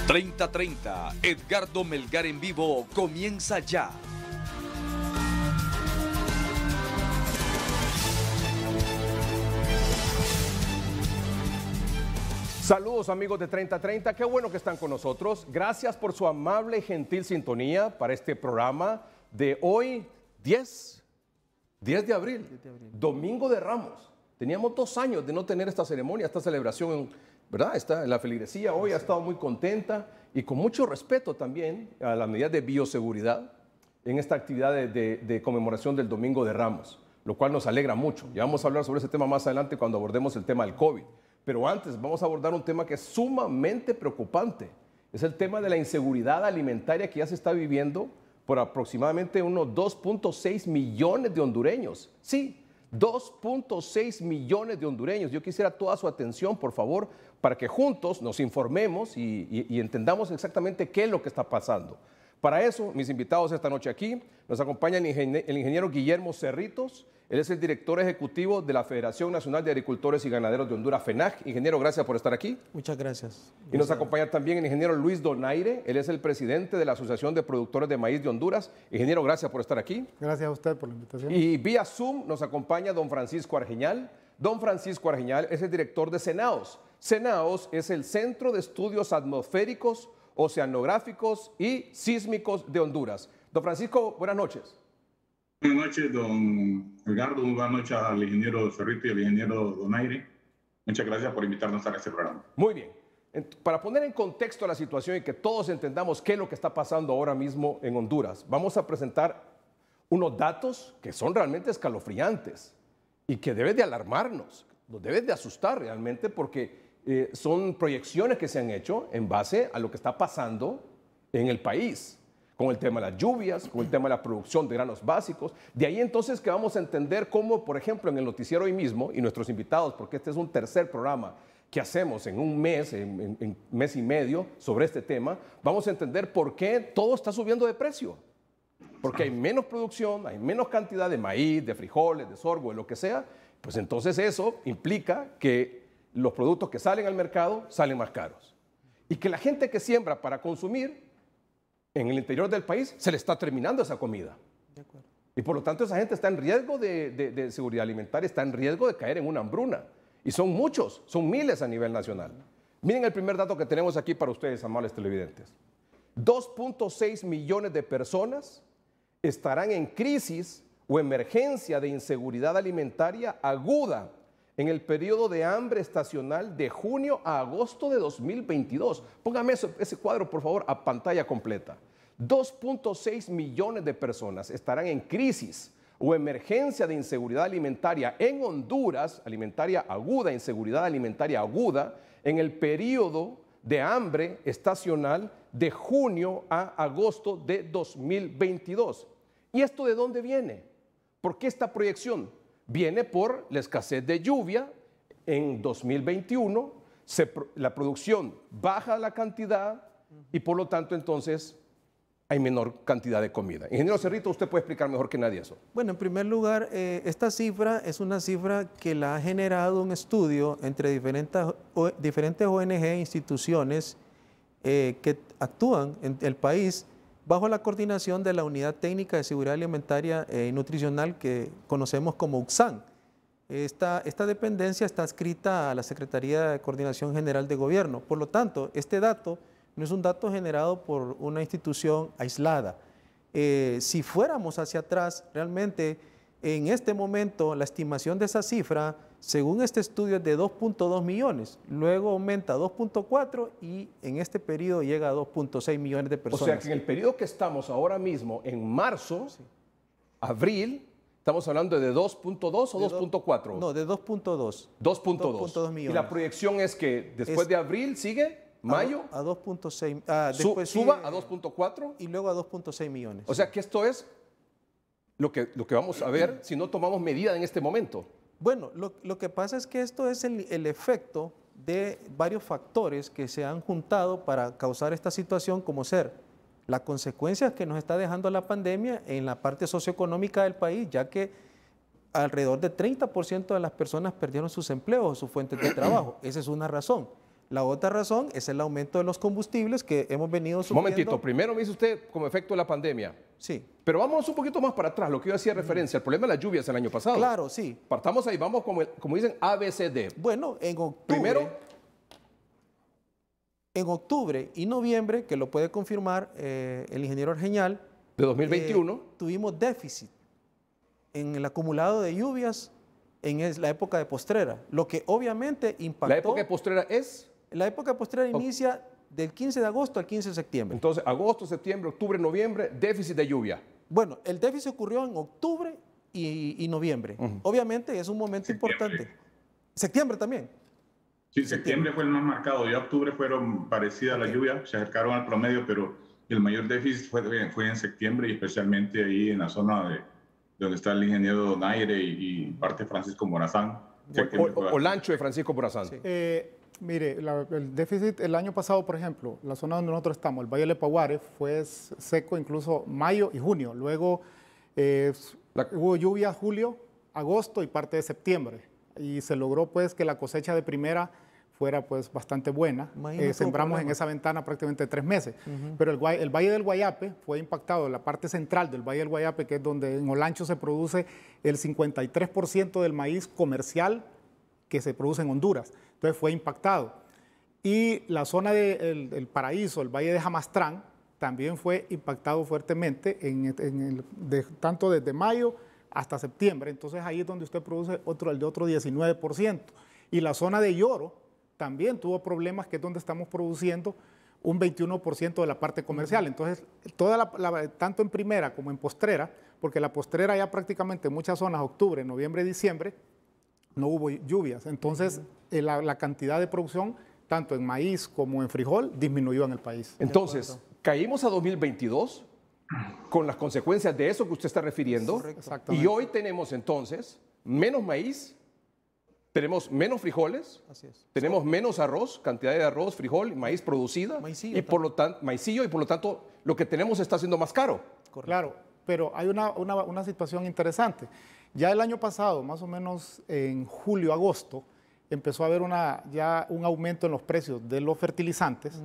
30:30, Edgardo Melgar en vivo comienza ya. Saludos amigos de 30:30, qué bueno que están con nosotros. Gracias por su amable y gentil sintonía para este programa de hoy, 10 de abril, Domingo de Ramos. Teníamos 2 años de no tener esta ceremonia, esta celebración, ¿verdad? La feligresía hoy ha estado muy contenta y con mucho respeto también a las medidas de bioseguridad en esta actividad de conmemoración del Domingo de Ramos, lo cual nos alegra mucho. Ya vamos a hablar sobre ese tema más adelante cuando abordemos el tema del COVID. Pero antes vamos a abordar un tema que es sumamente preocupante. Es el tema de la inseguridad alimentaria que ya se está viviendo por aproximadamente unos 2.6 millones de hondureños. Sí, 2.6 millones de hondureños. Yo quisiera toda su atención, por favor, para que juntos nos informemos y entendamos exactamente qué es lo que está pasando. Para eso, mis invitados esta noche aquí, nos acompaña el ingeniero Guillermo Cerritos. Él es el director ejecutivo de la Federación Nacional de Agricultores y Ganaderos de Honduras, FENAG. Ingeniero, gracias por estar aquí. Muchas gracias. Y nos acompaña también el ingeniero Luis Donaire. Él es el presidente de la Asociación de Productores de Maíz de Honduras. Ingeniero, gracias por estar aquí. Gracias a usted por la invitación. Y vía Zoom nos acompaña don Francisco Argeñal. Don Francisco Argeñal es el director de CENAOS. CENAOS es el Centro de Estudios Atmosféricos, Oceanográficos y Sísmicos de Honduras. Don Francisco, buenas noches. Buenas noches, don Edgardo. Buenas noches al ingeniero Cerrito y al ingeniero Donaire. Muchas gracias por invitarnos a este programa. Muy bien. Para poner en contexto la situación y que todos entendamos qué es lo que está pasando ahora mismo en Honduras, vamos a presentar unos datos que son realmente escalofriantes y que deben de alarmarnos, nos deben de asustar realmente porque son proyecciones que se han hecho en base a lo que está pasando en el país, con el tema de las lluvias, con el tema de la producción de granos básicos. De ahí entonces que vamos a entender cómo, por ejemplo, en el noticiero hoy mismo, y nuestros invitados, porque este es un tercer programa que hacemos en un mes, en mes y medio sobre este tema, vamos a entender por qué todo está subiendo de precio. Porque hay menos producción, hay menos cantidad de maíz, de frijoles, de sorgo, de lo que sea, pues entonces eso implica que los productos que salen al mercado salen más caros. Y que la gente que siembra para consumir en el interior del país se le está terminando esa comida. Y por lo tanto esa gente está en riesgo de seguridad alimentaria, está en riesgo de caer en una hambruna. Y son muchos, son miles a nivel nacional. Miren el primer dato que tenemos aquí para ustedes, amables televidentes. 2.6 millones de personas estarán en crisis o emergencia de inseguridad alimentaria aguda en el periodo de hambre estacional de junio a agosto de 2022. Póngame ese cuadro, por favor, a pantalla completa. 2.6 millones de personas estarán en crisis o emergencia de inseguridad alimentaria en Honduras, alimentaria aguda, inseguridad alimentaria aguda, en el periodo de hambre estacional de junio a agosto de 2022. ¿Y esto de dónde viene? ¿Por qué esta proyección? Viene por la escasez de lluvia en 2021, la producción baja la cantidad y por lo tanto entonces hay menor cantidad de comida. Ingeniero Cerrito, usted puede explicar mejor que nadie eso. Bueno, en primer lugar, esta cifra es una cifra que la ha generado un estudio entre diferentes ONG e instituciones que actúan en el país bajo la coordinación de la Unidad Técnica de Seguridad Alimentaria y Nutricional que conocemos como UCSAN. Esta dependencia está adscrita a la Secretaría de Coordinación General de Gobierno. Por lo tanto, este dato no es un dato generado por una institución aislada. Si fuéramos hacia atrás, realmente en este momento la estimación de esa cifra, según este estudio, es de 2.2 millones. Luego aumenta a 2.4 y en este periodo llega a 2.6 millones de personas. O sea que en el periodo que estamos ahora mismo, en marzo, sí, abril, estamos hablando de 2.2 o 2.4. No, de 2.2. 2.2 millones. Y la proyección es que después de abril sigue, mayo, a 2.6. Después suba a 2.4. Y luego a 2.6 millones. O sea que esto es lo que vamos a ver si no tomamos medida en este momento. Bueno, lo que pasa es que esto es el efecto de varios factores que se han juntado para causar esta situación, como ser las consecuencias que nos está dejando la pandemia en la parte socioeconómica del país, ya que alrededor de 30% de las personas perdieron sus empleos o sus fuentes de trabajo. Esa es una razón. La otra razón es el aumento de los combustibles que hemos venido Un sufriendo. momentito, primero me dice usted como efecto de la pandemia. Sí. Pero vámonos un poquito más para atrás, lo que yo hacía referencia, el problema de las lluvias el año pasado. Claro, sí. Partamos ahí, vamos como dicen ABCD. Bueno, en octubre. Primero, En octubre y noviembre, que lo puede confirmar el ingeniero Argeñal, de 2021. tuvimos déficit en el acumulado de lluvias en la época de postrera, lo que obviamente impactó. La época de postrera es, La época de postrera inicia del 15 de agosto al 15 de septiembre. entonces, agosto, septiembre, octubre, noviembre, déficit de lluvia. Bueno, el déficit ocurrió en octubre y noviembre. Obviamente es un momento importante. Septiembre también. Sí, septiembre fue el más marcado. Ya octubre fueron parecidas las lluvias, se acercaron al promedio, pero el mayor déficit fue en septiembre y especialmente ahí en la zona de donde está el ingeniero Donaire y parte de Francisco Morazán. O Lancho de Francisco Morazán. Sí. Mire, el déficit el año pasado, por ejemplo, la zona donde nosotros estamos, el Valle de Lepaguare, fue seco incluso mayo y junio. Luego hubo lluvia julio, agosto y parte de septiembre. Y se logró pues que la cosecha de primera fuera pues bastante buena. Sembramos en esa ventana prácticamente 3 meses. Pero el Valle del Guayape fue impactado, la parte central del Valle del Guayape, que es donde en Olancho se produce el 53% del maíz comercial que se produce en Honduras. Entonces fue impactado. Y la zona del Paraíso, el Valle de Jamastrán, también fue impactado fuertemente, tanto desde mayo hasta septiembre. Entonces ahí es donde usted produce el de otro 19%. Y la zona de Lloro también tuvo problemas, que es donde estamos produciendo un 21% de la parte comercial. Entonces, tanto en primera como en postrera, porque la postrera ya prácticamente en muchas zonas, octubre, noviembre, diciembre, no hubo lluvias. Entonces, la cantidad de producción, tanto en maíz como en frijol, disminuyó en el país. Entonces, caímos a 2022 con las consecuencias de eso que usted está refiriendo. Y hoy tenemos entonces menos maíz, tenemos menos frijoles, tenemos menos arroz, cantidad de arroz, frijol, maíz producida, Maicillo y por lo tanto, maicillo, y por lo tanto lo que tenemos está siendo más caro. Correcto. Claro, pero hay una situación interesante. Ya el año pasado, más o menos en julio, agosto, empezó a haber ya un aumento en los precios de los fertilizantes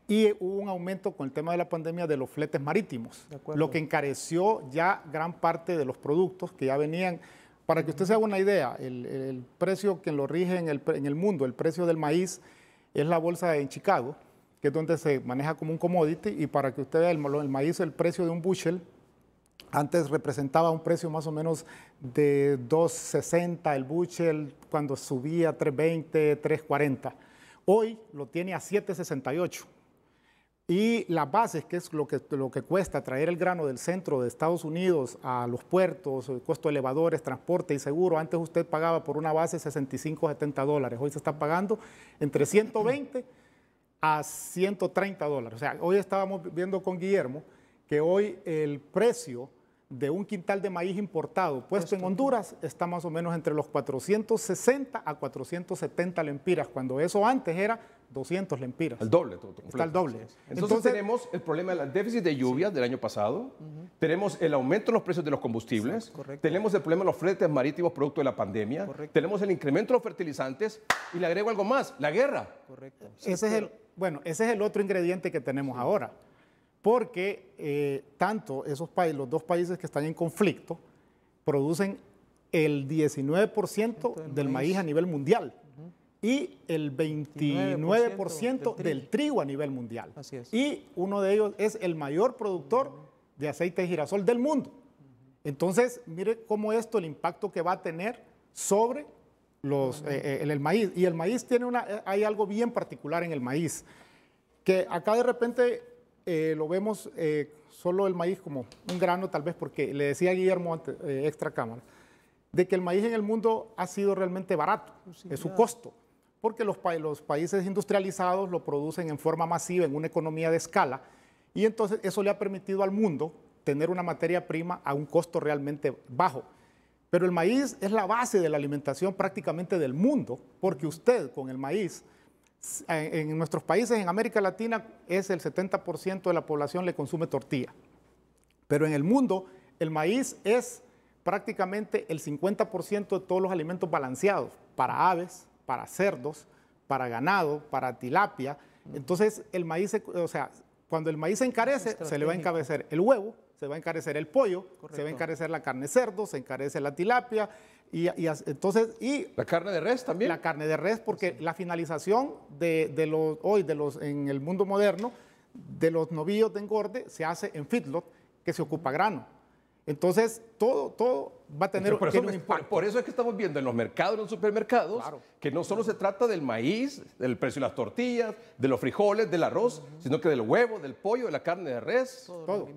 y hubo un aumento con el tema de la pandemia de los fletes marítimos, lo que encareció ya gran parte de los productos que ya venían. Para que usted se haga una idea, el precio que lo rige en el mundo, el precio del maíz, es la bolsa en Chicago, que es donde se maneja como un commodity, y para que usted vea el maíz, el precio de un bushel, antes representaba un precio más o menos de $2.60 el bushel, cuando subía a $3.20, $3.40. Hoy lo tiene a $7.68. Y las bases, que es lo que cuesta traer el grano del centro de Estados Unidos a los puertos, el costo de elevadores, transporte y seguro. Antes usted pagaba por una base $65, $70. Hoy se está pagando entre 120 a 130 dólares. O sea, hoy estábamos viendo con Guillermo que hoy el precio de un quintal de maíz importado puesto en Honduras está más o menos entre los 460 a 470 lempiras, cuando eso antes era 200 lempiras. El doble. Está el doble. Entonces tenemos el problema del déficit de lluvias del año pasado, tenemos el aumento en los precios de los combustibles, tenemos el problema de los fletes marítimos producto de la pandemia, tenemos el incremento de los fertilizantes y le agrego algo más, la guerra. Correcto. Ese es el otro ingrediente que tenemos ahora, porque tanto los dos países que están en conflicto producen el 19% del maíz a nivel mundial. Y el 29% del trigo a nivel mundial. Así es. Y uno de ellos es el mayor productor de aceite de girasol del mundo. Entonces, mire cómo el impacto que va a tener sobre el maíz. Y el maíz hay algo bien particular en el maíz, que acá de repente lo vemos solo el maíz como un grano, tal vez porque le decía a Guillermo extra cámara, de que el maíz en el mundo ha sido realmente barato, es su costo, porque los países industrializados lo producen en forma masiva, en una economía de escala, y entonces eso le ha permitido al mundo tener una materia prima a un costo realmente bajo. Pero el maíz es la base de la alimentación prácticamente del mundo, porque usted con el maíz, en nuestros países, en América Latina, es el 70% de la población le consume tortilla. Pero en el mundo, el maíz es prácticamente el 50% de todos los alimentos balanceados para aves, para cerdos, para ganado, para tilapia. Entonces, el maíz, o sea, cuando el maíz se encarece, se le va a encarecer el huevo, se va a encarecer el pollo, se va a encarecer la carne de cerdo, se encarece la tilapia, entonces, la carne de res también. La carne de res, porque la finalización en el mundo moderno, de los novillos de engorde, se hace en feedlot, que se ocupa grano. Entonces, todo va a tener un impacto. Por eso es que estamos viendo en los mercados, en los supermercados, claro, que no solo se trata del maíz, del precio de las tortillas, de los frijoles, del arroz, sino que del huevo, del pollo, de la carne de res.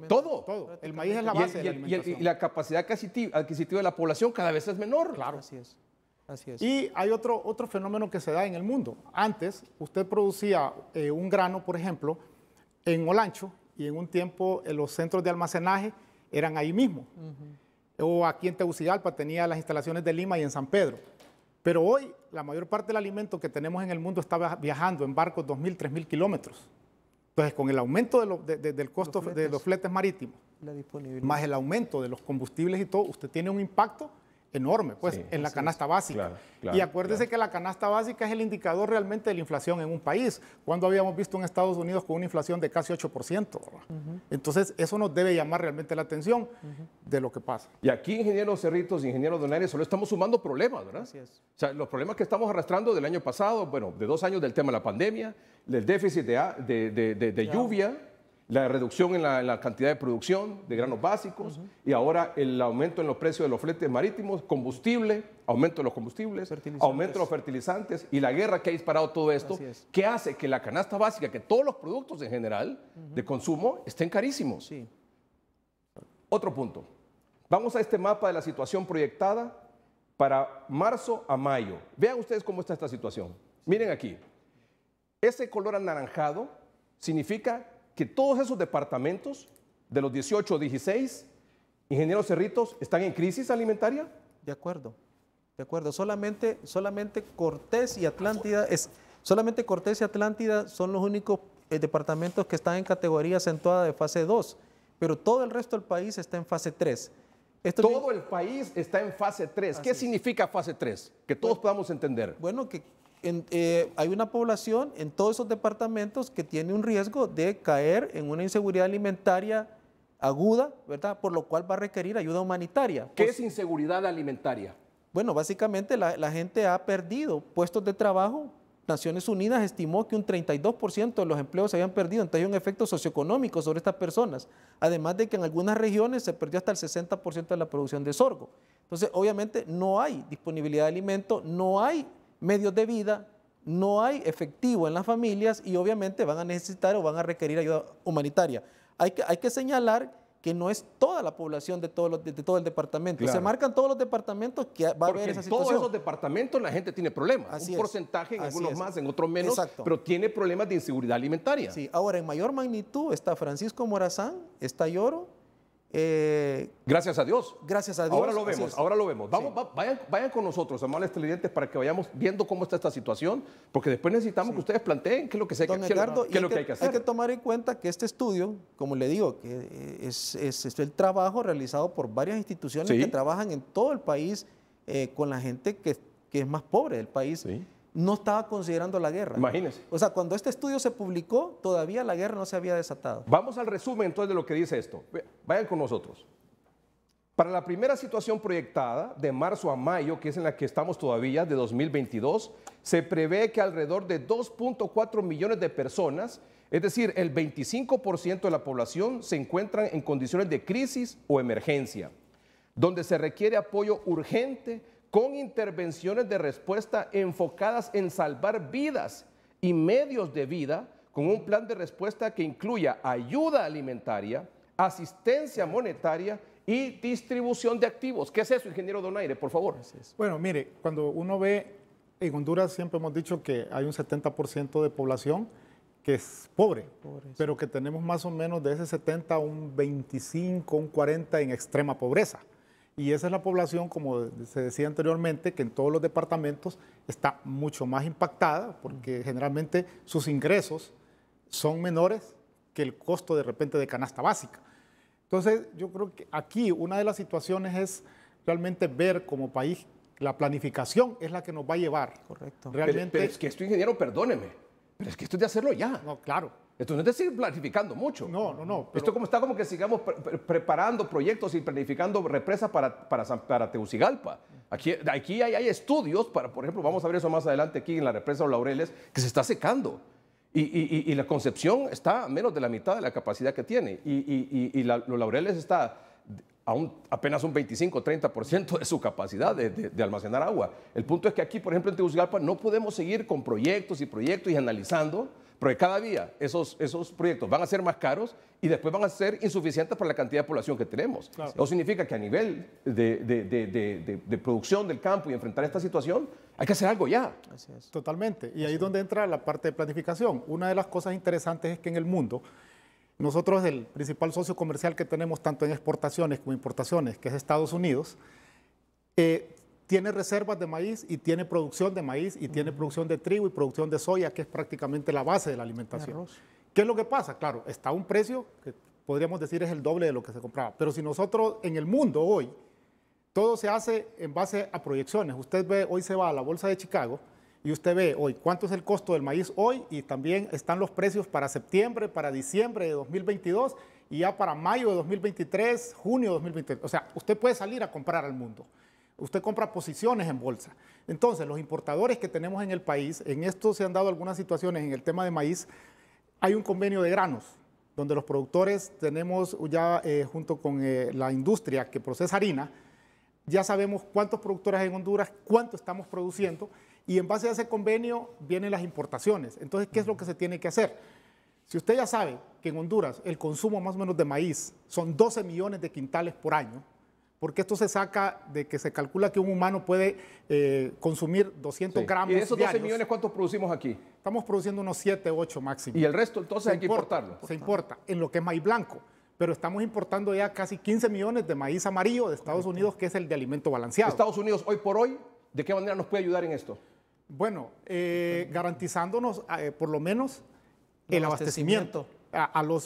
Todo. El maíz es la base de la alimentación. Y la capacidad adquisitiva de la población cada vez es menor. Claro. Así es. Y hay otro fenómeno que se da en el mundo. Antes, usted producía un grano, por ejemplo, en Olancho, y en un tiempo los centros de almacenaje eran ahí mismo. O aquí en Tegucigalpa tenía las instalaciones de Lima y en San Pedro. Pero hoy la mayor parte del alimento que tenemos en el mundo está viajando en barcos 2.000, 3.000 kilómetros. Entonces, con el aumento del costo de los fletes marítimos, más el aumento de los combustibles y todo, usted tiene un impacto enorme, pues, en la canasta básica. Y acuérdese que la canasta básica es el indicador realmente de la inflación en un país. Cuando habíamos visto en Estados Unidos con una inflación de casi 8%. Entonces, eso nos debe llamar realmente la atención de lo que pasa. Y aquí, ingeniero Cerritos, ingeniero Donaire, solo estamos sumando problemas, ¿verdad? Así es. O sea, los problemas que estamos arrastrando del año pasado, bueno, de 2 años del tema de la pandemia, del déficit de lluvia, la reducción en la cantidad de producción de granos básicos y ahora el aumento en los precios de los fletes marítimos, combustible, aumento de los combustibles, aumento de los fertilizantes y la guerra que ha disparado todo esto, que hace que la canasta básica, que todos los productos en general de consumo estén carísimos. Sí. Otro punto. Vamos a este mapa de la situación proyectada para marzo a mayo. Vean ustedes cómo está esta situación. Miren aquí. Ese color anaranjado significa que todos esos departamentos, de los 18 o 16, ingenieros Cerritos, están en crisis alimentaria. De acuerdo. Solamente Cortés y Atlántida son los únicos departamentos que están en categoría acentuada de fase 2, pero todo el resto del país está en fase 3. Todo el país está en fase 3. ¿Qué significa fase 3? Que todos podamos entender. Bueno, que hay una población en todos esos departamentos que tiene un riesgo de caer en una inseguridad alimentaria aguda, ¿verdad? Por lo cual va a requerir ayuda humanitaria. ¿Qué es inseguridad alimentaria? Bueno, básicamente la gente ha perdido puestos de trabajo. Naciones Unidas estimó que un 32% de los empleos se habían perdido, entonces hay un efecto socioeconómico sobre estas personas. Además de que en algunas regiones se perdió hasta el 60% de la producción de sorgo. Entonces, obviamente, no hay disponibilidad de alimento, no hay medios de vida, no hay efectivo en las familias y obviamente van a necesitar o van a requerir ayuda humanitaria. Hay que señalar que no es toda la población de todo el departamento. Claro. Se marcan todos los departamentos que va a haber esa situación. En todos esos departamentos la gente tiene problemas. Así un porcentaje, en algunos más, en otros menos, exacto, pero tiene problemas de inseguridad alimentaria. Sí, ahora en mayor magnitud está Francisco Morazán, está Lloro. Gracias a Dios. Gracias a Dios. Ahora lo vemos. Vamos, vayan con nosotros, amables televidentes, para que vayamos viendo cómo está esta situación, porque después necesitamos que ustedes planteen qué es lo que se Don Edgardo, qué es lo que hay que hacer. Hay que tomar en cuenta que este estudio, como le digo, que es el trabajo realizado por varias instituciones que trabajan en todo el país con la gente que es más pobre del país. Sí. No estaba considerando la guerra. Imagínense. O sea, cuando este estudio se publicó, todavía la guerra no se había desatado. Vamos al resumen entonces de lo que dice esto. Vayan con nosotros. Para la primera situación proyectada, de marzo a mayo, que es en la que estamos todavía, de 2022, se prevé que alrededor de 2.4 millones de personas, es decir, el 25% de la población, se encuentran en condiciones de crisis o emergencia, donde se requiere apoyo urgente con intervenciones de respuesta enfocadas en salvar vidas y medios de vida, con un plan de respuesta que incluya ayuda alimentaria, asistencia monetaria y distribución de activos. ¿Qué es eso, ingeniero Donaire, por favor? Bueno, mire, cuando uno ve, en Honduras siempre hemos dicho que hay un 70% de población que es pobre, pero que tenemos más o menos de ese 70, un 25, un 40 en extrema pobreza. Y esa es la población, como se decía anteriormente, que en todos los departamentos está mucho más impactada porque generalmente sus ingresos son menores que el costo de repente de canasta básica. Entonces, yo creo que aquí una de las situaciones es realmente ver como país La planificación es la que nos va a llevar. Correcto. Realmente. Pero es que esto, ingeniero, perdóneme, pero es que esto es de hacerlo ya. No, claro. Esto no es de seguir planificando mucho. No. Pero, Esto está como que sigamos preparando proyectos y planificando represas para Tegucigalpa. Aquí hay estudios, por ejemplo, vamos a ver eso más adelante aquí en la represa Los Laureles, que se está secando. Y la Concepción está a menos de la mitad de la capacidad que tiene. Los Laureles está apenas un 25-30% de su capacidad de almacenar agua. El punto es que aquí, por ejemplo, en Tegucigalpa no podemos seguir con proyectos y analizando, porque cada día esos proyectos van a ser más caros y después van a ser insuficientes para la cantidad de población que tenemos. Claro. Eso significa que a nivel de producción del campo y enfrentar esta situación, hay que hacer algo ya. Así es. Totalmente. Y ahí es donde entra la parte de planificación. Una de las cosas interesantes es que en el mundo, nosotros el principal socio comercial que tenemos tanto en exportaciones como importaciones, que es Estados Unidos, tiene reservas de maíz y tiene producción de maíz y tiene producción de trigo y producción de soya, que es prácticamente la base de la alimentación. Arroz. ¿Qué es lo que pasa? Claro, está a un precio que podríamos decir es el doble de lo que se compraba. Pero si nosotros en el mundo hoy, todo se hace en base a proyecciones. Usted ve, hoy se va a la Bolsa de Chicago y usted ve hoy cuánto es el costo del maíz hoy y también están los precios para septiembre, para diciembre de 2022 y ya para mayo de 2023, junio de 2023. O sea, usted puede salir a comprar al mundo. Usted compra posiciones en bolsa. Entonces, los importadores que tenemos en el país, en esto se han dado algunas situaciones en el tema de maíz. Hay un convenio de granos, donde los productores tenemos ya, junto con la industria que procesa harina, ya sabemos cuántos productores hay en Honduras, cuánto estamos produciendo, y en base a ese convenio vienen las importaciones. Entonces, ¿qué es lo que se tiene que hacer? Si usted ya sabe que en Honduras el consumo más o menos de maíz son 12 millones de quintales por año, porque esto se saca de que se calcula que un humano puede consumir 200 gramos ¿Y de esos 12 diarios. millones cuántos producimos aquí? Estamos produciendo unos 7, 8 máximo. Y el resto entonces hay que importarlo. Se importa en lo que es maíz blanco, pero estamos importando ya casi 15 millones de maíz amarillo de Estados Unidos, que es el de alimento balanceado. Estados Unidos hoy por hoy, ¿de qué manera nos puede ayudar en esto? Bueno, garantizándonos por lo menos el abastecimiento.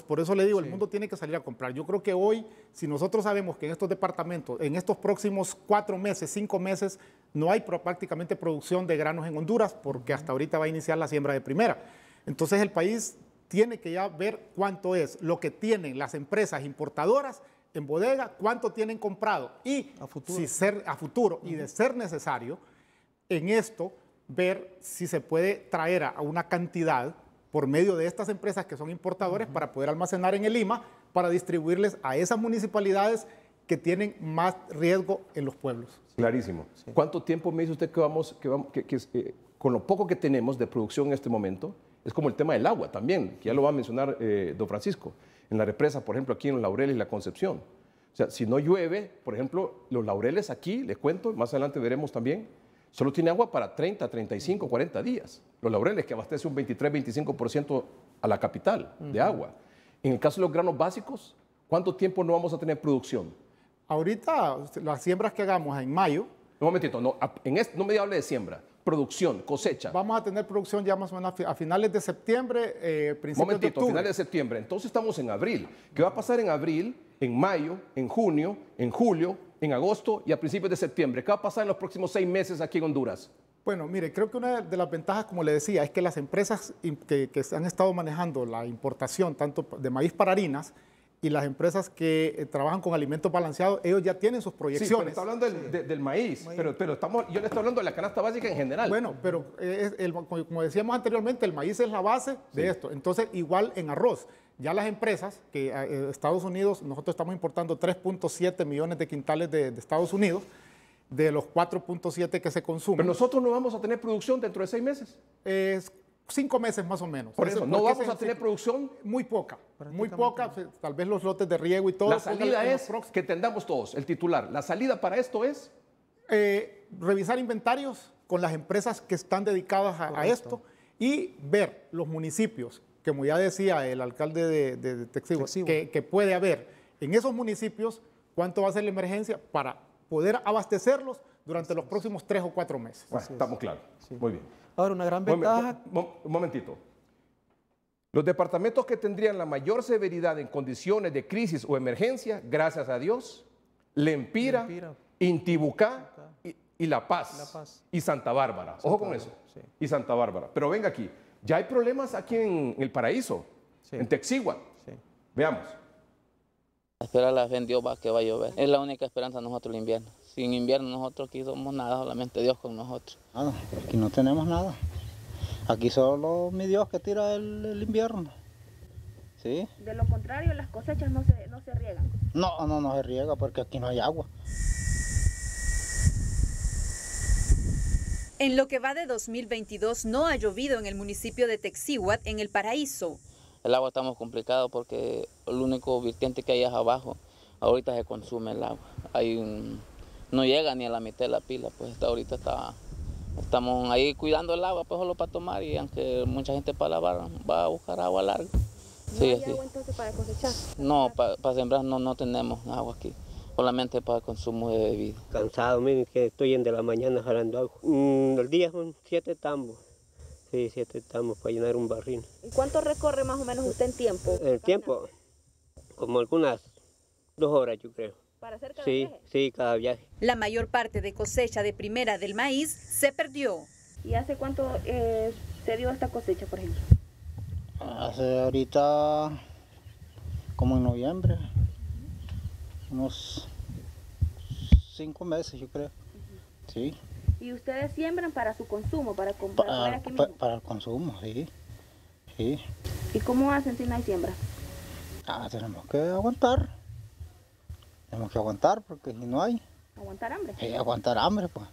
Por eso le digo, el mundo tiene que salir a comprar. Yo creo que hoy, si nosotros sabemos que en estos departamentos, en estos próximos 4 meses, 5 meses, no hay prácticamente producción de granos en Honduras, porque hasta ahorita va a iniciar la siembra de primera. Entonces el país tiene que ya ver cuánto es lo que tienen las empresas importadoras en bodega, cuánto tienen comprado y a futuro y de ser necesario, en esto ver si se puede traer a una cantidad por medio de estas empresas que son importadores para poder almacenar en el Lima, para distribuirles a esas municipalidades que tienen más riesgo en los pueblos. Clarísimo. Sí. ¿Cuánto tiempo me dice usted que con lo poco que tenemos de producción en este momento, es como el tema del agua también, que ya lo va a mencionar don Francisco, en la represa, por ejemplo, aquí en Los Laureles y La Concepción? O sea, si no llueve, por ejemplo, Los Laureles aquí, les cuento, más adelante veremos también, solo tiene agua para 30, 35, 40 días. Los Laureles, que abastece un 23-25% a la capital de agua. En el caso de los granos básicos, ¿cuánto tiempo no vamos a tener producción? Ahorita, las siembras que hagamos en mayo... Un momentito, no me hable de siembra. Producción, cosecha. Vamos a tener producción ya más o menos a finales de septiembre, principios de octubre. Finales de septiembre. Entonces estamos en abril. ¿Qué va a pasar en abril, en mayo, en junio, en julio, en agosto y a principios de septiembre? ¿Qué va a pasar en los próximos 6 meses aquí en Honduras? Bueno, mire, creo que una de las ventajas, como le decía, es que las empresas que han estado manejando la importación tanto de maíz para harinas y las empresas que trabajan con alimentos balanceados, ellos ya tienen sus proyecciones. Sí, pero está hablando del maíz, pero yo le estoy hablando de la canasta básica en general. Bueno, pero como decíamos anteriormente, el maíz es la base de esto. Entonces, igual en arroz. Ya las empresas, que Estados Unidos, nosotros estamos importando 3.7 millones de quintales de Estados Unidos, de los 4.7 que se consumen. Pero nosotros no vamos a tener producción dentro de 6 meses. 5 meses más o menos. Por eso, no vamos a tener producción. Muy poca, tal vez los lotes de riego y todo. La salida es que entendamos todos, el titular, la salida para esto es... revisar inventarios con las empresas que están dedicadas a esto y ver los municipios, como ya decía el alcalde de Texigua, que puede haber en esos municipios cuánto va a ser la emergencia para poder abastecerlos durante los próximos 3 o 4 meses. Bueno, estamos claros. Sí. Muy bien. Ahora, una gran ventaja... Un momentito. Los departamentos que tendrían la mayor severidad en condiciones de crisis o emergencia, gracias a Dios, Lempira, Intibucá, y La Paz, y Santa Bárbara. Ojo con eso. Sí. Y Santa Bárbara. Pero venga aquí. Ya hay problemas aquí en El Paraíso, Sí. en Texigua. Sí. Veamos. Esperar la fe en Dios que va a llover. Es la única esperanza de nosotros el invierno. Sin invierno nosotros aquí somos nada, solamente Dios con nosotros. Nada, aquí no tenemos nada. Aquí solo mi Dios que tira el invierno. ¿Sí? De lo contrario, las cosechas no se riegan. No se riega porque aquí no hay agua. En lo que va de 2022 no ha llovido en el municipio de Texíhuatl, en El Paraíso. El agua estamos complicados porque el único vertiente que hay es abajo. Ahorita se consume el agua. No llega ni a la mitad de la pila, pues hasta ahorita estamos ahí cuidando el agua, pues solo para tomar, y aunque mucha gente para lavar va a buscar agua larga. ¿No hay agua entonces para cosechar? No, para sembrar no tenemos agua aquí, solamente para el consumo de bebida. Cansado, miren que estoy en de la mañana jalando agua. El día son 7 tambos. Sí, 7 tambos para llenar un barril. ¿Y cuánto recorre más o menos usted en tiempo? El tiempo, como algunas 2 horas yo creo. ¿Para hacer cada viaje? Sí, cada viaje. La mayor parte de cosecha de primera del maíz se perdió. ¿Y hace cuánto se dio esta cosecha, por ejemplo? Hace ahorita como en noviembre, unos 5 meses yo creo. Sí. ¿Y ustedes siembran para su consumo, para comer aquí mismo? Para el consumo, sí. Sí. ¿Y cómo hacen si no hay siembra? Tenemos que aguantar. Tenemos que aguantar porque si no hay. ¿Aguantar hambre? Aguantar hambre, pues.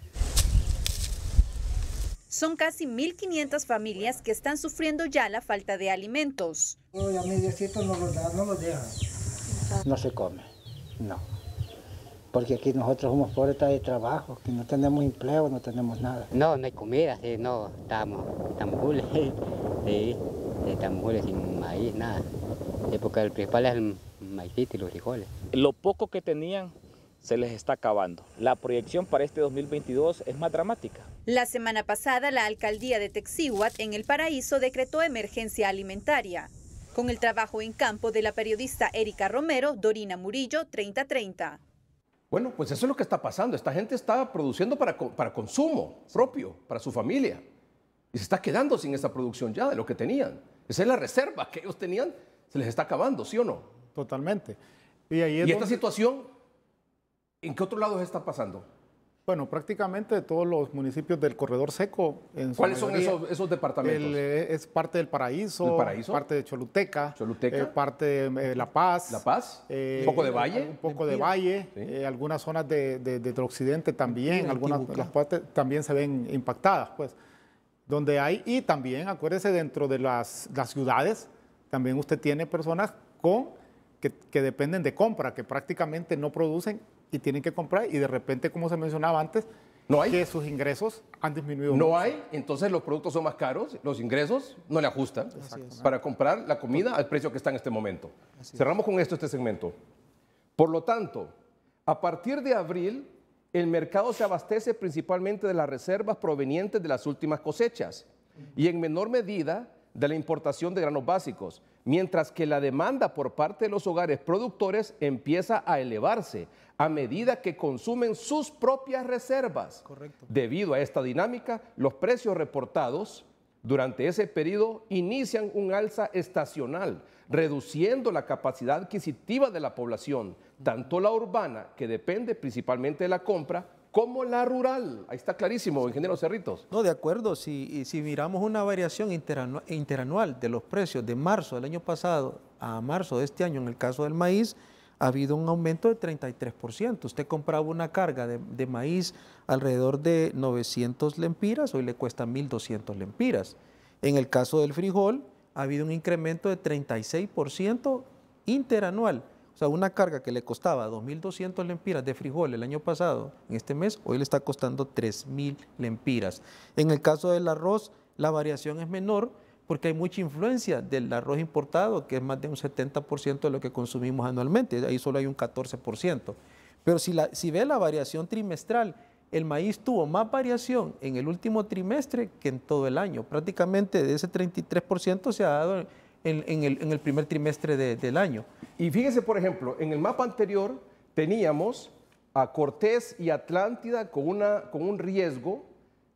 Son casi 1.500 familias que están sufriendo ya la falta de alimentos. A mi Diosito no los deja. No se come, no. Porque aquí nosotros somos pobres de trabajo, que no tenemos empleo, no tenemos nada. No hay comida, sí, no, estamos jules, sí, estamos jules sin maíz, nada. Sí, porque el principal es el maicito y los frijoles. Lo poco que tenían se les está acabando. La proyección para este 2022 es más dramática. La semana pasada, la alcaldía de Texíhuatl, en El Paraíso, decretó emergencia alimentaria. Con el trabajo en campo de la periodista Erika Romero, Dorina Murillo, 3030. Bueno, pues eso es lo que está pasando. Esta gente está produciendo para consumo propio, para su familia. Y se está quedando sin esa producción ya de lo que tenían. Esa es la reserva que ellos tenían, se les está acabando, ¿sí o no? Totalmente. Y esta situación, ¿en qué otros lados está pasando? Bueno, prácticamente todos los municipios del corredor seco. ¿Cuáles son esos departamentos? Es parte del Paraíso, parte de Choluteca, parte de La Paz. ¿La Paz? ¿Un poco de Valle? Un poco de Valle, sí. Algunas zonas del occidente también, algunas de las partes también se ven impactadas, pues. Donde hay, y también, acuérdese, dentro de las ciudades, también usted tiene personas que dependen de compra, que prácticamente no producen y tienen que comprar, y de repente, como se mencionaba antes, que sus ingresos han disminuido. No hay, entonces los productos son más caros, los ingresos no le ajustan para comprar la comida al precio que está en este momento. Cerramos con esto este segmento. Por lo tanto, a partir de abril, el mercado se abastece principalmente de las reservas provenientes de las últimas cosechas y en menor medida de la importación de granos básicos, mientras que la demanda por parte de los hogares productores empieza a elevarse a medida que consumen sus propias reservas. Correcto. Debido a esta dinámica, los precios reportados durante ese periodo inician un alza estacional, reduciendo la capacidad adquisitiva de la población, tanto la urbana, que depende principalmente de la compra, como la rural. Ahí está clarísimo, ingeniero Cerritos. No, de acuerdo. Si miramos una variación interanual de los precios de marzo del año pasado a marzo de este año, en el caso del maíz, ha habido un aumento de 33%. Usted compraba una carga de maíz alrededor de 900 lempiras, hoy le cuesta 1.200 lempiras. En el caso del frijol, ha habido un incremento de 36% interanual. O sea, una carga que le costaba 2.200 lempiras de frijol el año pasado, en este mes, hoy le está costando 3.000 lempiras. En el caso del arroz, la variación es menor porque hay mucha influencia del arroz importado, que es más de un 70% de lo que consumimos anualmente, ahí solo hay un 14%. Pero si ve la variación trimestral, el maíz tuvo más variación en el último trimestre que en todo el año. Prácticamente de ese 33% se ha dado en el primer trimestre del año. Y fíjense, por ejemplo, en el mapa anterior teníamos a Cortés y Atlántida con un riesgo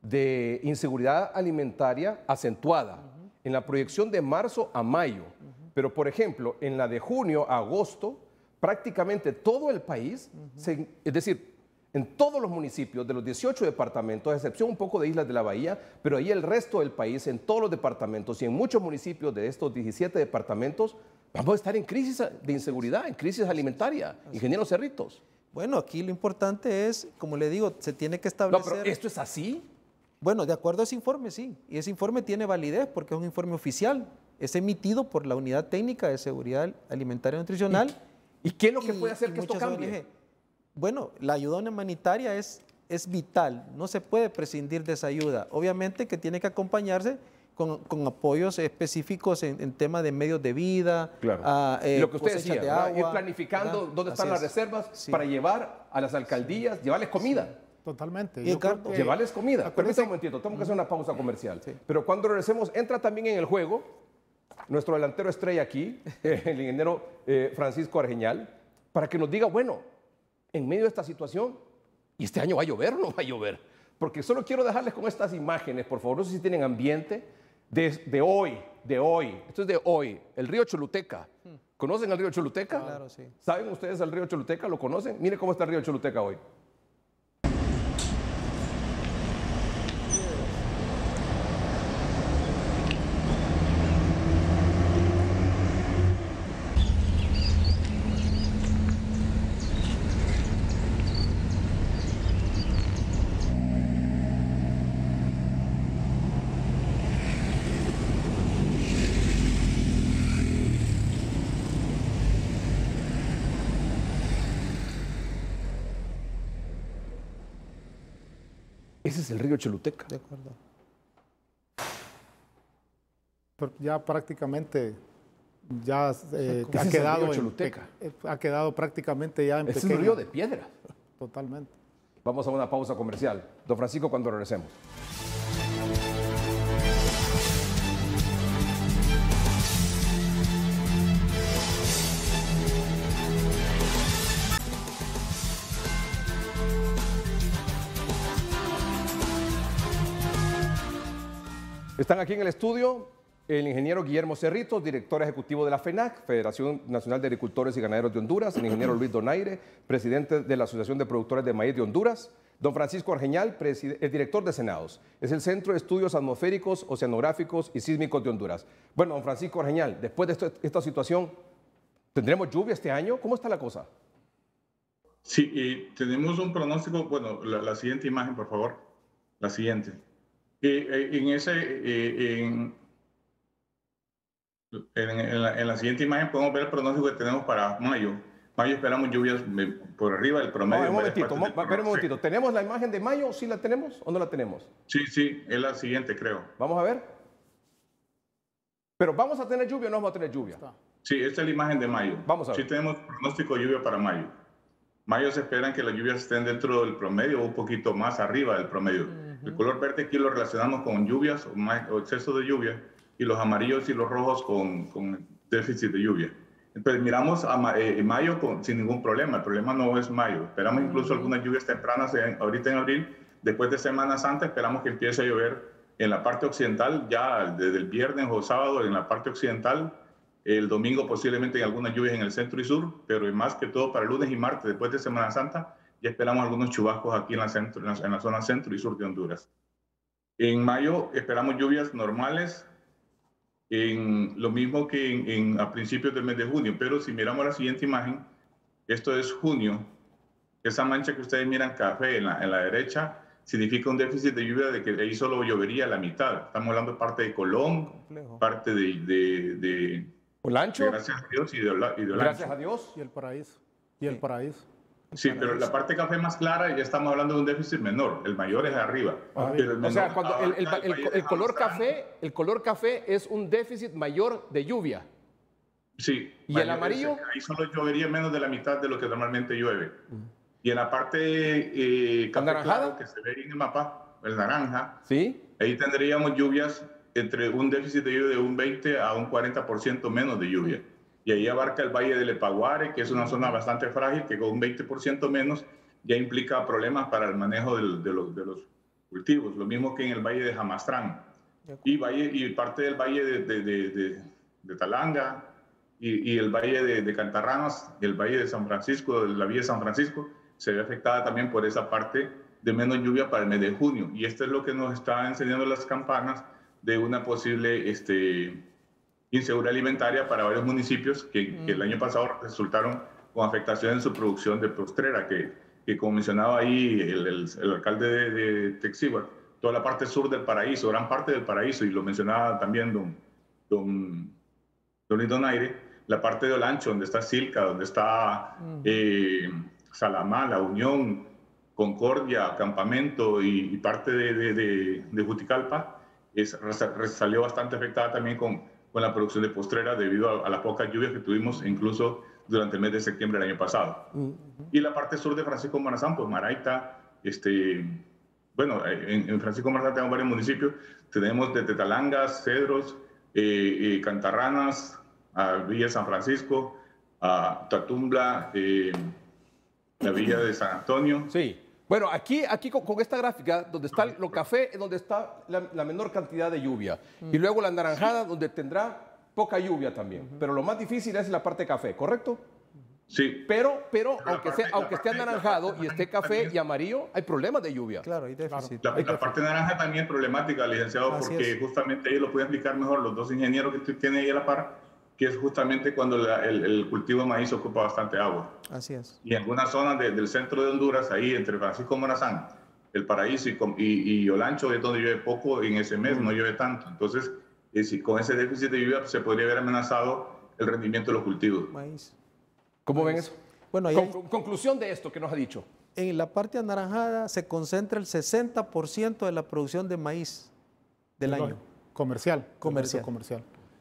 de inseguridad alimentaria acentuada en la proyección de marzo a mayo. Pero, por ejemplo, en la de junio a agosto, prácticamente todo el país, es decir, en todos los municipios de los 18 departamentos, a excepción un poco de Islas de la Bahía, pero ahí el resto del país, en todos los departamentos y en muchos municipios de estos 17 departamentos, vamos a estar en crisis de inseguridad, en crisis alimentaria. Ingeniero Cerritos. Bueno, aquí lo importante es, como le digo, se tiene que establecer... No, pero ¿esto es así? Bueno, de acuerdo a ese informe, sí. Y ese informe tiene validez porque es un informe oficial. Es emitido por la Unidad Técnica de Seguridad Alimentaria y Nutricional. ¿Y qué es lo que puede hacer que esto cambie? ONG. Bueno, la ayuda humanitaria es vital. No se puede prescindir de esa ayuda. Obviamente que tiene que acompañarse con apoyos específicos en temas de medios de vida, claro. Lo que usted decía, de agua, ir planificando dónde están las reservas para llevar a las alcaldías, llevarles comida. Sí, totalmente. Llevarles comida. Permítame un momentito, tenemos que hacer una pausa comercial. Sí. Pero cuando regresemos, entra también en el juego nuestro delantero estrella aquí, el ingeniero Francisco Argeñal, para que nos diga, bueno, en medio de esta situación, ¿y este año va a llover o no va a llover? Porque solo quiero dejarles con estas imágenes, por favor, no sé si tienen ambiente, de hoy, esto es de hoy, el río Choluteca. ¿Conocen el río Choluteca? Claro, sí. ¿Saben ustedes el río Choluteca? ¿Lo conocen? Miren cómo está el río Choluteca hoy. Ese es el río Choluteca. De acuerdo. Ya prácticamente ya ha quedado prácticamente ya en pequeño. Es un río de piedra. Totalmente. Vamos a una pausa comercial. Don Francisco, cuando regresemos. Están aquí en el estudio el ingeniero Guillermo Cerritos, director ejecutivo de la FENAC, Federación Nacional de Agricultores y Ganaderos de Honduras, el ingeniero Luis Donaire, presidente de la Asociación de Productores de Maíz de Honduras, don Francisco Argeñal, el director de Senados, es el Centro de Estudios Atmosféricos, Oceanográficos y Sísmicos de Honduras. Bueno, don Francisco Argeñal, después de esta situación, ¿tendremos lluvia este año? ¿Cómo está la cosa? Sí, tenemos un pronóstico, bueno, la siguiente imagen, por favor, la siguiente. En la siguiente imagen podemos ver el pronóstico que tenemos para mayo. Mayo esperamos lluvias por arriba del promedio. Un momentito. ¿Tenemos la imagen de mayo? ¿Sí la tenemos o no la tenemos? Sí, es la siguiente, creo. Vamos a ver. Pero ¿vamos a tener lluvia o no vamos a tener lluvia? Sí, esta es la imagen de mayo. Vamos a ver. Sí tenemos pronóstico de lluvia para mayo. Mayo se esperan que las lluvias estén dentro del promedio o un poquito más arriba del promedio. El color verde aquí lo relacionamos con lluvias o exceso de lluvia, y los amarillos y los rojos con déficit de lluvia. Entonces miramos a mayo sin ningún problema. El problema no es mayo. Esperamos incluso algunas lluvias tempranas ahorita en abril. Después de Semana Santa esperamos que empiece a llover en la parte occidental, ya desde el viernes o sábado en la parte occidental. El domingo posiblemente en algunas lluvias en el centro y sur, pero más que todo para lunes y martes después de Semana Santa ya esperamos algunos chubascos aquí en la zona centro y sur de Honduras. En mayo esperamos lluvias normales, lo mismo que a principios del mes de junio, pero si miramos la siguiente imagen, esto es junio, esa mancha que ustedes miran café en la derecha significa un déficit de lluvia de que ahí solo llovería la mitad. Estamos hablando de parte de Colón, parte de Olancho. Gracias a Dios y de Olancho. Gracias a Dios. Y el paraíso. Y el paraíso. Sí, pero la parte café más clara ya estamos hablando de un déficit menor. El mayor es arriba. O sea, cuando el color café es un déficit mayor de lluvia. Sí. ¿Y el amarillo? Ahí solo llovería menos de la mitad de lo que normalmente llueve. Y en la parte café claro, que se ve en el mapa, el naranja, ¿sí? Ahí tendríamos lluvias entre un déficit de lluvia de un 20 a un 40% menos de lluvia. Y ahí abarca el Valle del Epaguare, que es una zona bastante frágil, que con un 20% menos ya implica problemas para el manejo de los cultivos, lo mismo que en el valle de Jamastrán y parte del valle de Talanga y el valle de Cantarranas, el valle de San Francisco, la villa de San Francisco, se ve afectada también por esa parte de menos lluvia para el mes de junio. Y esto es lo que nos está enseñando las campanas de una posible inseguridad alimentaria para varios municipios que el año pasado resultaron con afectación en su producción de postrera, que como mencionaba ahí el alcalde de Texíhuatl, toda la parte sur del paraíso, gran parte del paraíso, y lo mencionaba también don Donaire, la parte de Olancho, donde está Silca, donde está Salamá, La Unión, Concordia, Campamento y parte de Juticalpa, salió bastante afectada también con la producción de postrera debido a las pocas lluvias que tuvimos incluso durante el mes de septiembre del año pasado. Y la parte sur de Francisco Morazán, pues Maraita, bueno, en Francisco Morazán tenemos varios municipios, tenemos desde Talangas, Cedros, Cantarranas, a Villa de San Francisco, a Tatumbla, la Villa de San Antonio. Sí. Bueno, aquí con esta gráfica, donde está lo café, es donde está la menor cantidad de lluvia. Y luego la anaranjada, donde tendrá poca lluvia también. Pero lo más difícil es la parte café, ¿correcto? Sí. Pero aunque esté anaranjado y esté café y amarillo, hay problemas de lluvia. Claro, hay déficit. La parte naranja también es problemática, licenciado, porque justamente ahí lo pueden explicar mejor los dos ingenieros que usted tiene ahí a la par, que es justamente cuando el cultivo de maíz ocupa bastante agua. Así es. Y en algunas zonas del centro de Honduras, ahí entre Francisco Morazán, El Paraíso y Olancho, es donde llueve poco, en ese mes no llueve tanto. Entonces, con ese déficit de lluvia se podría haber amenazado el rendimiento de los cultivos. Maíz. ¿Cómo ven eso? Bueno, conclusión de esto que nos ha dicho. En la parte anaranjada se concentra el 60% de la producción de maíz del año. Comercial.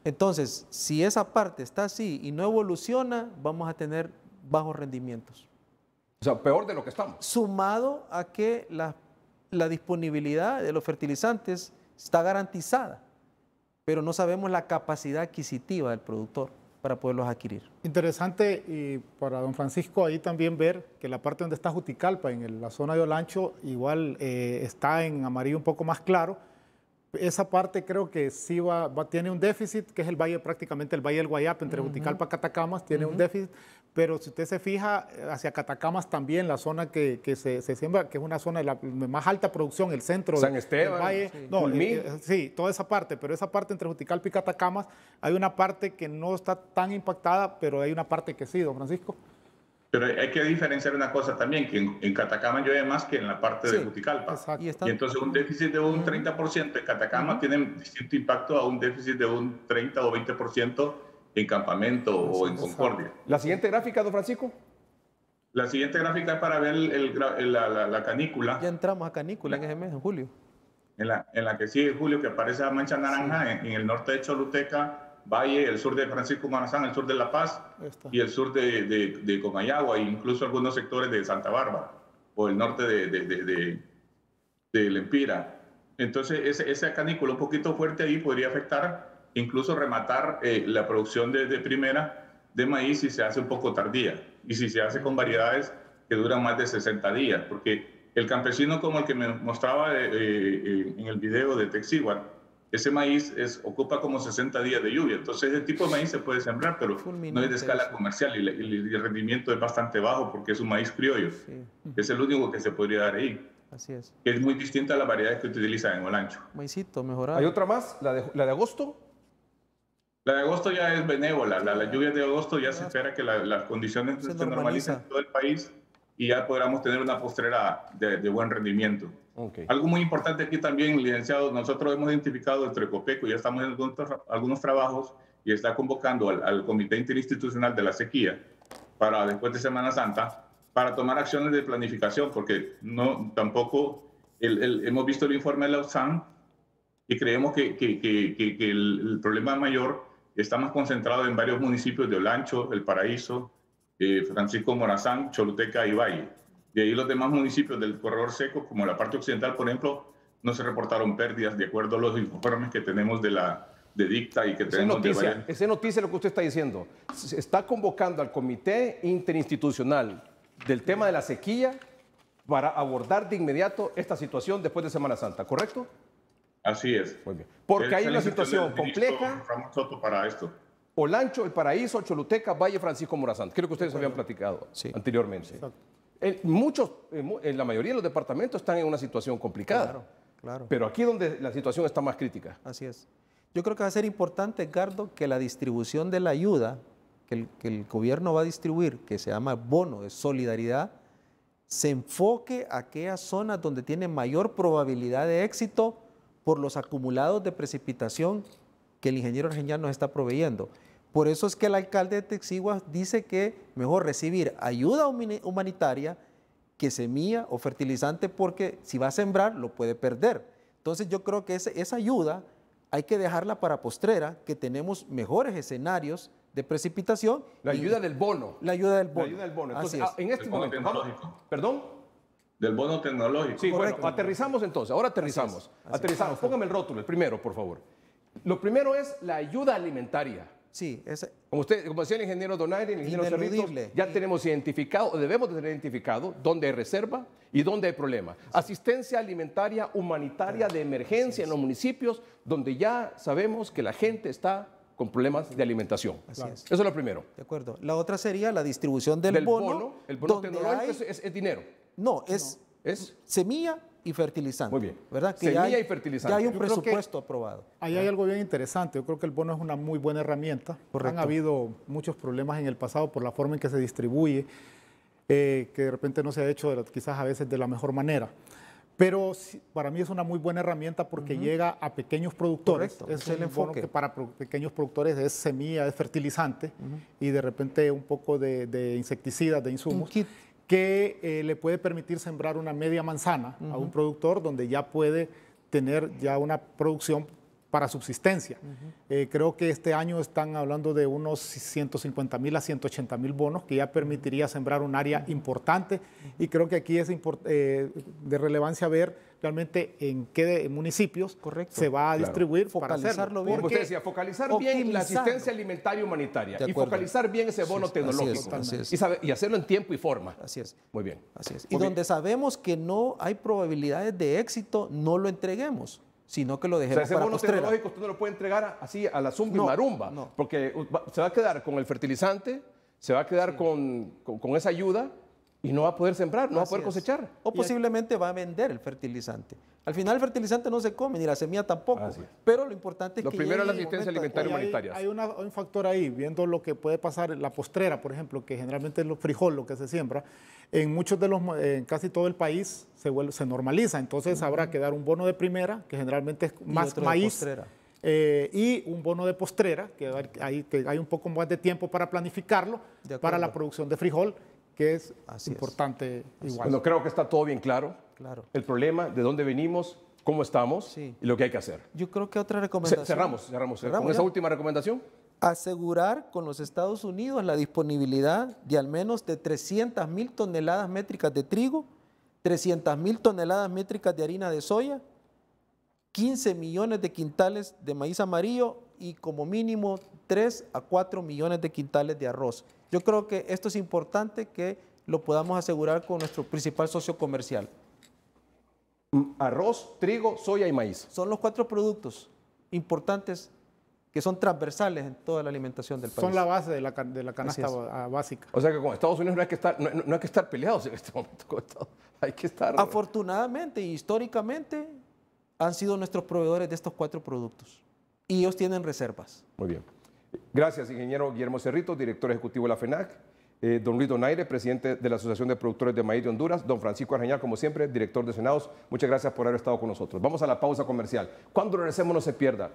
Entonces, si esa parte está así y no evoluciona, vamos a tener bajos rendimientos. O sea, peor de lo que estamos. Sumado a que la disponibilidad de los fertilizantes está garantizada, pero no sabemos la capacidad adquisitiva del productor para poderlos adquirir. Interesante, y para don Francisco ahí también ver que la parte donde está Juticalpa, en la zona de Olancho, igual está en amarillo un poco más claro. Esa parte creo que sí tiene un déficit, que es el valle, prácticamente el valle del Guayape, entre Juticalpa y Catacamas, tiene un déficit, pero si usted se fija, hacia Catacamas también, la zona que se siembra, que es una zona de la más alta producción, el centro San Esteban, del valle, sí, toda esa parte, pero esa parte entre Juticalpa y Catacamas, hay una parte que no está tan impactada, pero hay una parte que sí, don Francisco. Pero hay que diferenciar una cosa también, que en Catacama llueve más que en la parte de Juticalpa. Exacto. Y entonces un déficit de un 30% en Catacama tiene distinto impacto a un déficit de un 30 o 20% en Campamento o en Concordia. ¿La siguiente gráfica, don Francisco? La siguiente gráfica es para ver la canícula. Ya entramos a canícula en ese mes, en julio. En la que sigue julio, que aparece la mancha naranja en el norte de Choluteca, Valle, el sur de Francisco Morazán, el sur de La Paz y el sur de Comayagua, e incluso algunos sectores de Santa Bárbara o el norte de Lempira. Entonces, esa canícula un poquito fuerte ahí podría afectar, incluso rematar la producción de primera de maíz si se hace un poco tardía y si se hace con variedades que duran más de 60 días, porque el campesino como el que me mostraba en el video de Texíhuatl, ese maíz ocupa como 60 días de lluvia. Entonces, ese tipo de maíz se puede sembrar, pero no es de escala comercial y el rendimiento es bastante bajo porque es un maíz criollo. Sí. Es el único que se podría dar ahí. Así es. Que es muy distinta a las variedades que utilizan en Olancho. Maicito, mejorado. ¿Hay otra más? ¿La de agosto? La de agosto ya es benévola. La lluvia de agosto ya se espera que las condiciones se normalicen en todo el país y ya podamos tener una postrera de buen rendimiento. Okay. Algo muy importante aquí también, licenciado, nosotros hemos identificado entre Copeco, ya estamos en algunos trabajos y está convocando al Comité Interinstitucional de la Sequía para después de Semana Santa para tomar acciones de planificación, porque tampoco hemos visto el informe de la USAN y creemos que el problema mayor está más concentrado en varios municipios de Olancho, El Paraíso, Francisco Morazán, Choluteca y Valle. De ahí los demás municipios del corredor seco, como la parte occidental, por ejemplo, no se reportaron pérdidas de acuerdo a los informes que tenemos de DICTA y que tenemos de varias... Esa noticia lo que usted está diciendo. Se está convocando al Comité Interinstitucional del tema de la sequía para abordar de inmediato esta situación después de Semana Santa, ¿correcto? Así es. Muy bien. Porque hay una situación compleja. Ramón Soto para esto. Olancho, El Paraíso, Choluteca, Valle Francisco Morazán. Creo que ustedes habían platicado anteriormente. En la mayoría de los departamentos están en una situación complicada. Claro. Pero aquí donde la situación está más crítica. Así es. Yo creo que va a ser importante, Edgardo, que la distribución de la ayuda que el gobierno va a distribuir, que se llama bono de solidaridad, se enfoque a aquellas zonas donde tiene mayor probabilidad de éxito por los acumulados de precipitación que el ingeniero Argeñar nos está proveyendo. Por eso es que el alcalde de Texigua dice que mejor recibir ayuda humanitaria que semilla o fertilizante, porque si va a sembrar lo puede perder. Entonces yo creo que esa ayuda hay que dejarla para postrera, que tenemos mejores escenarios de precipitación. La ayuda del bono. La ayuda del bono. La ayuda del bono. Entonces, Así es. en este momento, ¿perdón? Del bono tecnológico. Sí, correcto. Bueno, aterrizamos entonces. Ahora aterrizamos. Aterrizamos. Póngame el rótulo, el primero, por favor. Lo primero es la ayuda alimentaria. Sí, como decía el ingeniero Donaire, el ingeniero Cerrito, ya tenemos identificado, o debemos de tener identificado, dónde hay reserva y dónde hay problema. Asistencia alimentaria humanitaria de emergencia en los municipios donde ya sabemos que la gente está con problemas de alimentación. Así es. Eso es lo primero. De acuerdo. La otra sería la distribución del bono. El bono tecnológico es dinero. No, es semilla y fertilizante. Muy bien. ¿Verdad? Que semilla y fertilizante. Ya hay un presupuesto aprobado. Ahí hay algo bien interesante. Yo creo que el bono es una muy buena herramienta. Correcto. Han habido muchos problemas en el pasado por la forma en que se distribuye, que de repente no se ha hecho quizás a veces de la mejor manera. Pero para mí es una muy buena herramienta porque llega a pequeños productores. Correcto. Es el enfoque que para pequeños productores es semilla, es fertilizante y de repente un poco de insecticidas, de insumos. Que le puede permitir sembrar una media manzana a un productor donde ya puede tener ya una producción para subsistencia. Creo que este año están hablando de unos 150,000 a 180,000 bonos que ya permitiría sembrar un área importante y creo que aquí es de relevancia ver realmente en qué municipios se va a distribuir para hacerlo. Como usted decía, focalizar bien la asistencia alimentaria humanitaria y focalizar bien ese bono tecnológico y hacerlo en tiempo y forma. Así es. Muy bien. Así es. Y donde sabemos que no hay probabilidades de éxito, no lo entreguemos, sino que lo dejemos ese para bono postrera. tecnológico usted no lo puede entregar así a la zumba y marumba, porque se va a quedar con el fertilizante, se va a quedar con esa ayuda y no va a poder sembrar, no va a poder cosechar. O posiblemente va a vender el fertilizante. Al final el fertilizante no se come, ni la semilla tampoco. Pero lo importante es que... Lo primero es la asistencia alimentaria humanitaria. Hay un factor ahí, viendo lo que puede pasar en la postrera, por ejemplo, que generalmente es los frijol, lo que se siembra, en casi todo el país se normaliza. Entonces habrá que dar un bono de primera, que generalmente es más maíz, y un bono de postrera, que hay un poco más de tiempo para planificarlo, para la producción de frijol, que es importante igual. Bueno, creo que está todo bien claro. El problema, de dónde venimos, cómo estamos y lo que hay que hacer. Yo creo que otra recomendación... Cerramos con esa última recomendación. Asegurar con los Estados Unidos la disponibilidad de al menos de 300,000 toneladas métricas de trigo, 300,000 toneladas métricas de harina de soya, 15 millones de quintales de maíz amarillo y como mínimo 3 a 4 millones de quintales de arroz. Yo creo que esto es importante que lo podamos asegurar con nuestro principal socio comercial. Arroz, trigo, soya y maíz. Son los 4 productos importantes que son transversales en toda la alimentación del país. Son la base de la canasta básica. O sea que con Estados Unidos no hay que estar peleados en este momento. Hay que estar... Afortunadamente y históricamente han sido nuestros proveedores de estos 4 productos. Y ellos tienen reservas. Muy bien. Gracias, ingeniero Guillermo Cerrito, director ejecutivo de la FENAC. Don Luis Donaire, presidente de la Asociación de Productores de Maíz de Honduras. Don Francisco Argeñar, como siempre, director de Senados. Muchas gracias por haber estado con nosotros. Vamos a la pausa comercial. Cuando regresemos, no se pierda.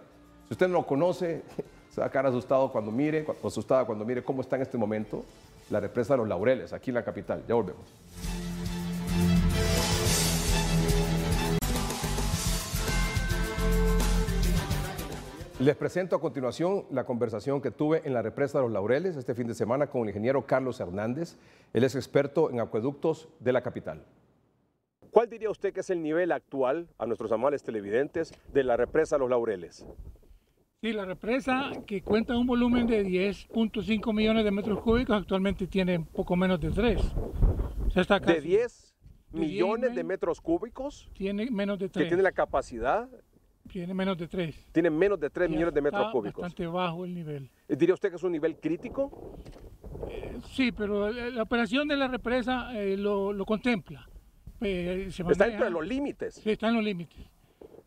Si usted no lo conoce, se va a quedar asustado cuando mire, asustada cuando mire cómo está en este momento la represa de Los Laureles, aquí en la capital. Ya volvemos. Les presento a continuación la conversación que tuve en la represa de Los Laureles este fin de semana con el ingeniero Carlos Hernández. Él es experto en acueductos de la capital. ¿Cuál diría usted que es el nivel actual, a nuestros amables televidentes, de la represa Los Laureles? Sí, la represa, que cuenta un volumen de 10.5 millones de metros cúbicos, actualmente tiene un poco menos de 3. O sea, está casi... ¿De 10 millones de metros cúbicos. Tiene menos de 3. Que tiene la capacidad. Tiene menos de 3. Tiene menos de 3 millones de metros cúbicos. Bastante bajo el nivel. ¿Diría usted que es un nivel crítico? Sí, pero la operación de la represa lo contempla. Está dentro de los límites. Sí, está en los límites.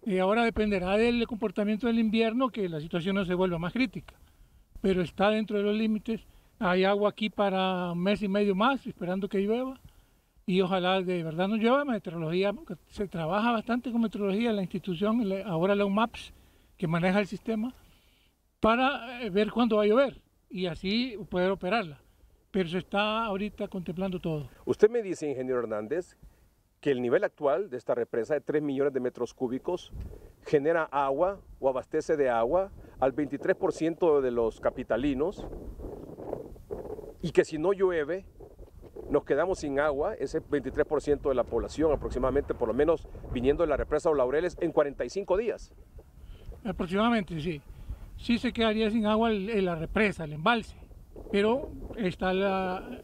Y ahora dependerá del comportamiento del invierno que la situación no se vuelva más crítica. Pero está dentro de los límites. Hay agua aquí para 1 mes y medio más, esperando que llueva. Y ojalá de verdad no llueva. Meteorología, se trabaja bastante con meteorología en la institución, ahora la UMAPS, que maneja el sistema, para ver cuándo va a llover y así poder operarla. Pero se está ahorita contemplando todo. Usted me dice, ingeniero Hernández, que el nivel actual de esta represa de 3 millones de metros cúbicos genera agua o abastece de agua al 23% de los capitalinos y que si no llueve nos quedamos sin agua, ese 23% de la población aproximadamente, por lo menos viniendo de la represa Los Laureles, en 45 días. Aproximadamente, sí. Sí se quedaría sin agua la represa, el embalse, pero está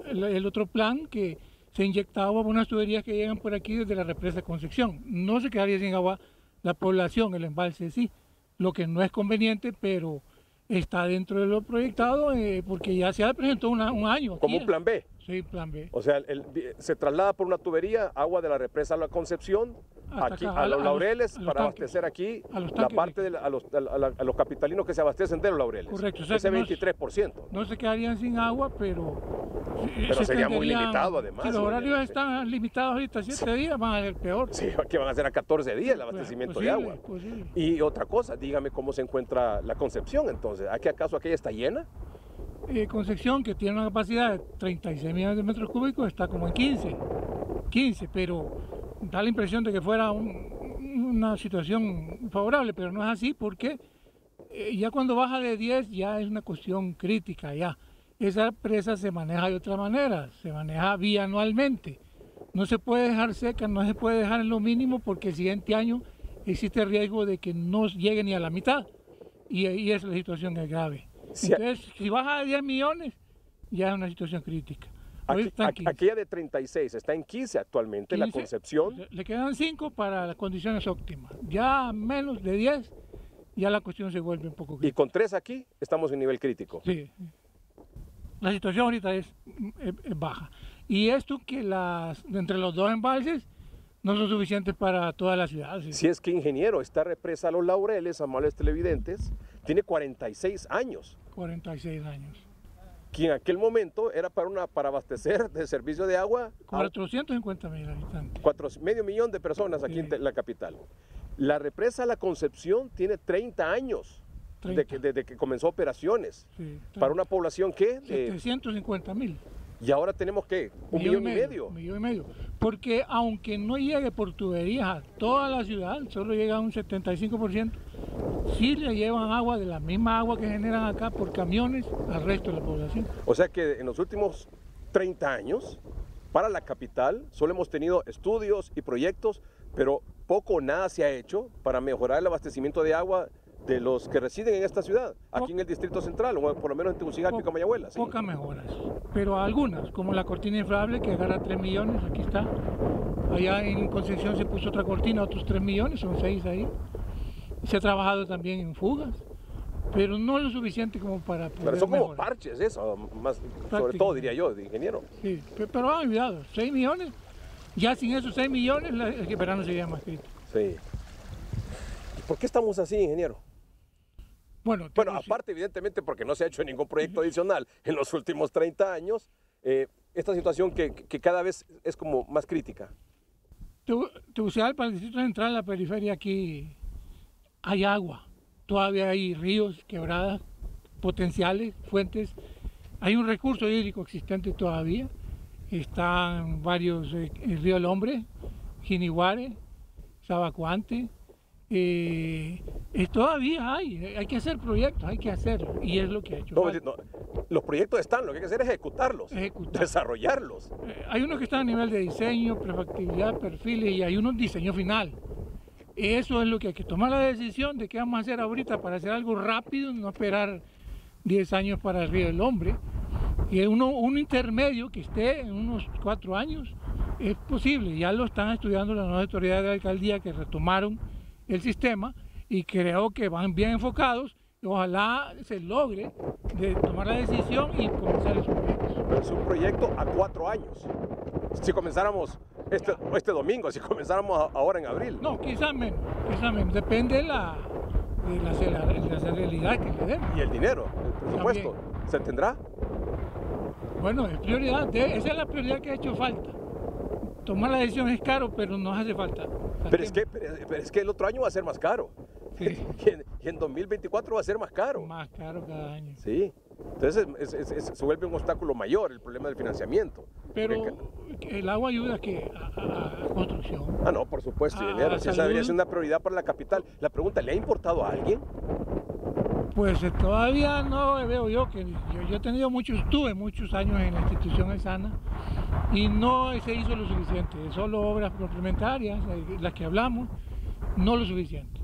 el otro plan que se inyecta agua por unas tuberías que llegan por aquí desde la represa Concepción. No se quedaría sin agua la población, el embalse sí, lo que no es conveniente, pero está dentro de lo proyectado porque ya se presentó un año. Aquí, como un plan B. Sí, plan B. O sea, se traslada por una tubería agua de la represa a la Concepción, aquí, a Los Laureles, para abastecer aquí la parte a los capitalinos que se abastecen de Los Laureles. Correcto. O sea, ese 23%. No se quedarían sin agua, pero sería muy limitado además. Si los horarios están limitados ahorita, 7 días van a ser peor. Sí, que van a ser a 14 días el abastecimiento de agua. Posible. Y otra cosa, dígame cómo se encuentra la Concepción entonces. ¿Acaso aquella está llena? Concepción, que tiene una capacidad de 36 millones de metros cúbicos, está como en 15, pero da la impresión de que fuera una situación favorable, pero no es así porque ya cuando baja de 10 ya es una cuestión crítica ya. Esa presa se maneja de otra manera, se maneja bianualmente. No se puede dejar seca, no se puede dejar en lo mínimo porque el siguiente año existe el riesgo de que no llegue ni a la mitad y esa situación es grave. Entonces, si baja de 10 millones, ya es una situación crítica. Aquella de 36 está en 15 actualmente, 15, la Concepción. Le quedan 5 para las condiciones óptimas. Ya menos de 10, ya la cuestión se vuelve un poco crítica. Y con 3 aquí estamos en nivel crítico. Sí. La situación ahorita es baja. Y esto que entre los dos embalses no son suficientes para toda la ciudad. ¿Sí? Si es que, ingeniero, esta represa Los Laureles, amables televidentes, tiene 46 años. 46 años. Que en aquel momento era para abastecer de servicio de agua 450,000 habitantes. Medio millón de personas aquí en la capital. La represa La Concepción tiene 30 años desde que comenzó operaciones. Sí, para una población que 750,000. Y ahora tenemos que un millón y medio. 1,5 millones. Porque aunque no llegue por tuberías a toda la ciudad, solo llega a un 75%, sí le llevan agua de la misma agua que generan acá por camiones al resto de la población. O sea que en los últimos 30 años, para la capital, solo hemos tenido estudios y proyectos, pero poco o nada se ha hecho para mejorar el abastecimiento de agua de los que residen en esta ciudad, aquí en el Distrito Central, o por lo menos en Tegucigalpa y Comayagüela. ¿Sí? Pocas mejoras, pero algunas, como la cortina inflable que agarra 3 millones, aquí está. Allá en Concepción se puso otra cortina, otros 3 millones, son 6 ahí. Se ha trabajado también en fugas, pero no lo suficiente como para poder Pero son como mejorar. parches eso, más, sobre todo diría yo, de ingeniero. Sí, pero han ayudado, 6 millones, ya sin esos 6 millones el verano sería más crítico. Sí. ¿Por qué estamos así, ingeniero? Bueno, aparte evidentemente porque no se ha hecho ningún proyecto adicional en los últimos 30 años, esta situación que cada vez es como más crítica. Tegucigalpa, el Distrito Central, la periferia aquí, hay agua, todavía hay ríos, quebradas, potenciales, fuentes, hay un recurso hídrico existente todavía, están varios, el río El Hombre, Jiniguare, Sabacuante, todavía hay que hacer proyectos, hay que hacerlo, y es lo que ha hecho. Los proyectos están, lo que hay que hacer es ejecutarlos, desarrollarlos. Hay unos que están a nivel de diseño, prefactibilidad, perfiles, y hay unos diseño final. Eso es lo que hay que tomar la decisión de qué vamos a hacer ahorita para hacer algo rápido, no esperar 10 años para el río del Hombre. Y uno intermedio que esté en unos 4 años Es posible, ya lo están estudiando las nuevas autoridades de la alcaldía que retomaron el sistema y creo que van bien enfocados. Ojalá se logre de tomar la decisión y comenzar esos proyectos. Pero es un proyecto a 4 años. Si comenzáramos este domingo, si comenzáramos ahora en abril. No, quizás menos. Depende de la realidad que le den. ¿Y el dinero, el presupuesto, también se tendrá? Bueno, es prioridad. Esa es la prioridad que ha hecho falta. Tomar la decisión es caro, pero no hace falta. Pero es que el otro año va a ser más caro. Sí. Y en 2024 va a ser más caro. Más caro cada año. Sí. Entonces se vuelve un obstáculo mayor el problema del financiamiento. Pero el agua ayuda a construcción. Ah, no, por supuesto, ingeniero. Esa debería ser una prioridad para la capital. La pregunta, ¿le ha importado a alguien? Pues todavía no veo yo que yo estuve muchos años en la institución ESANA y no se hizo lo suficiente. Solo obras complementarias, las que hablamos, no lo suficiente.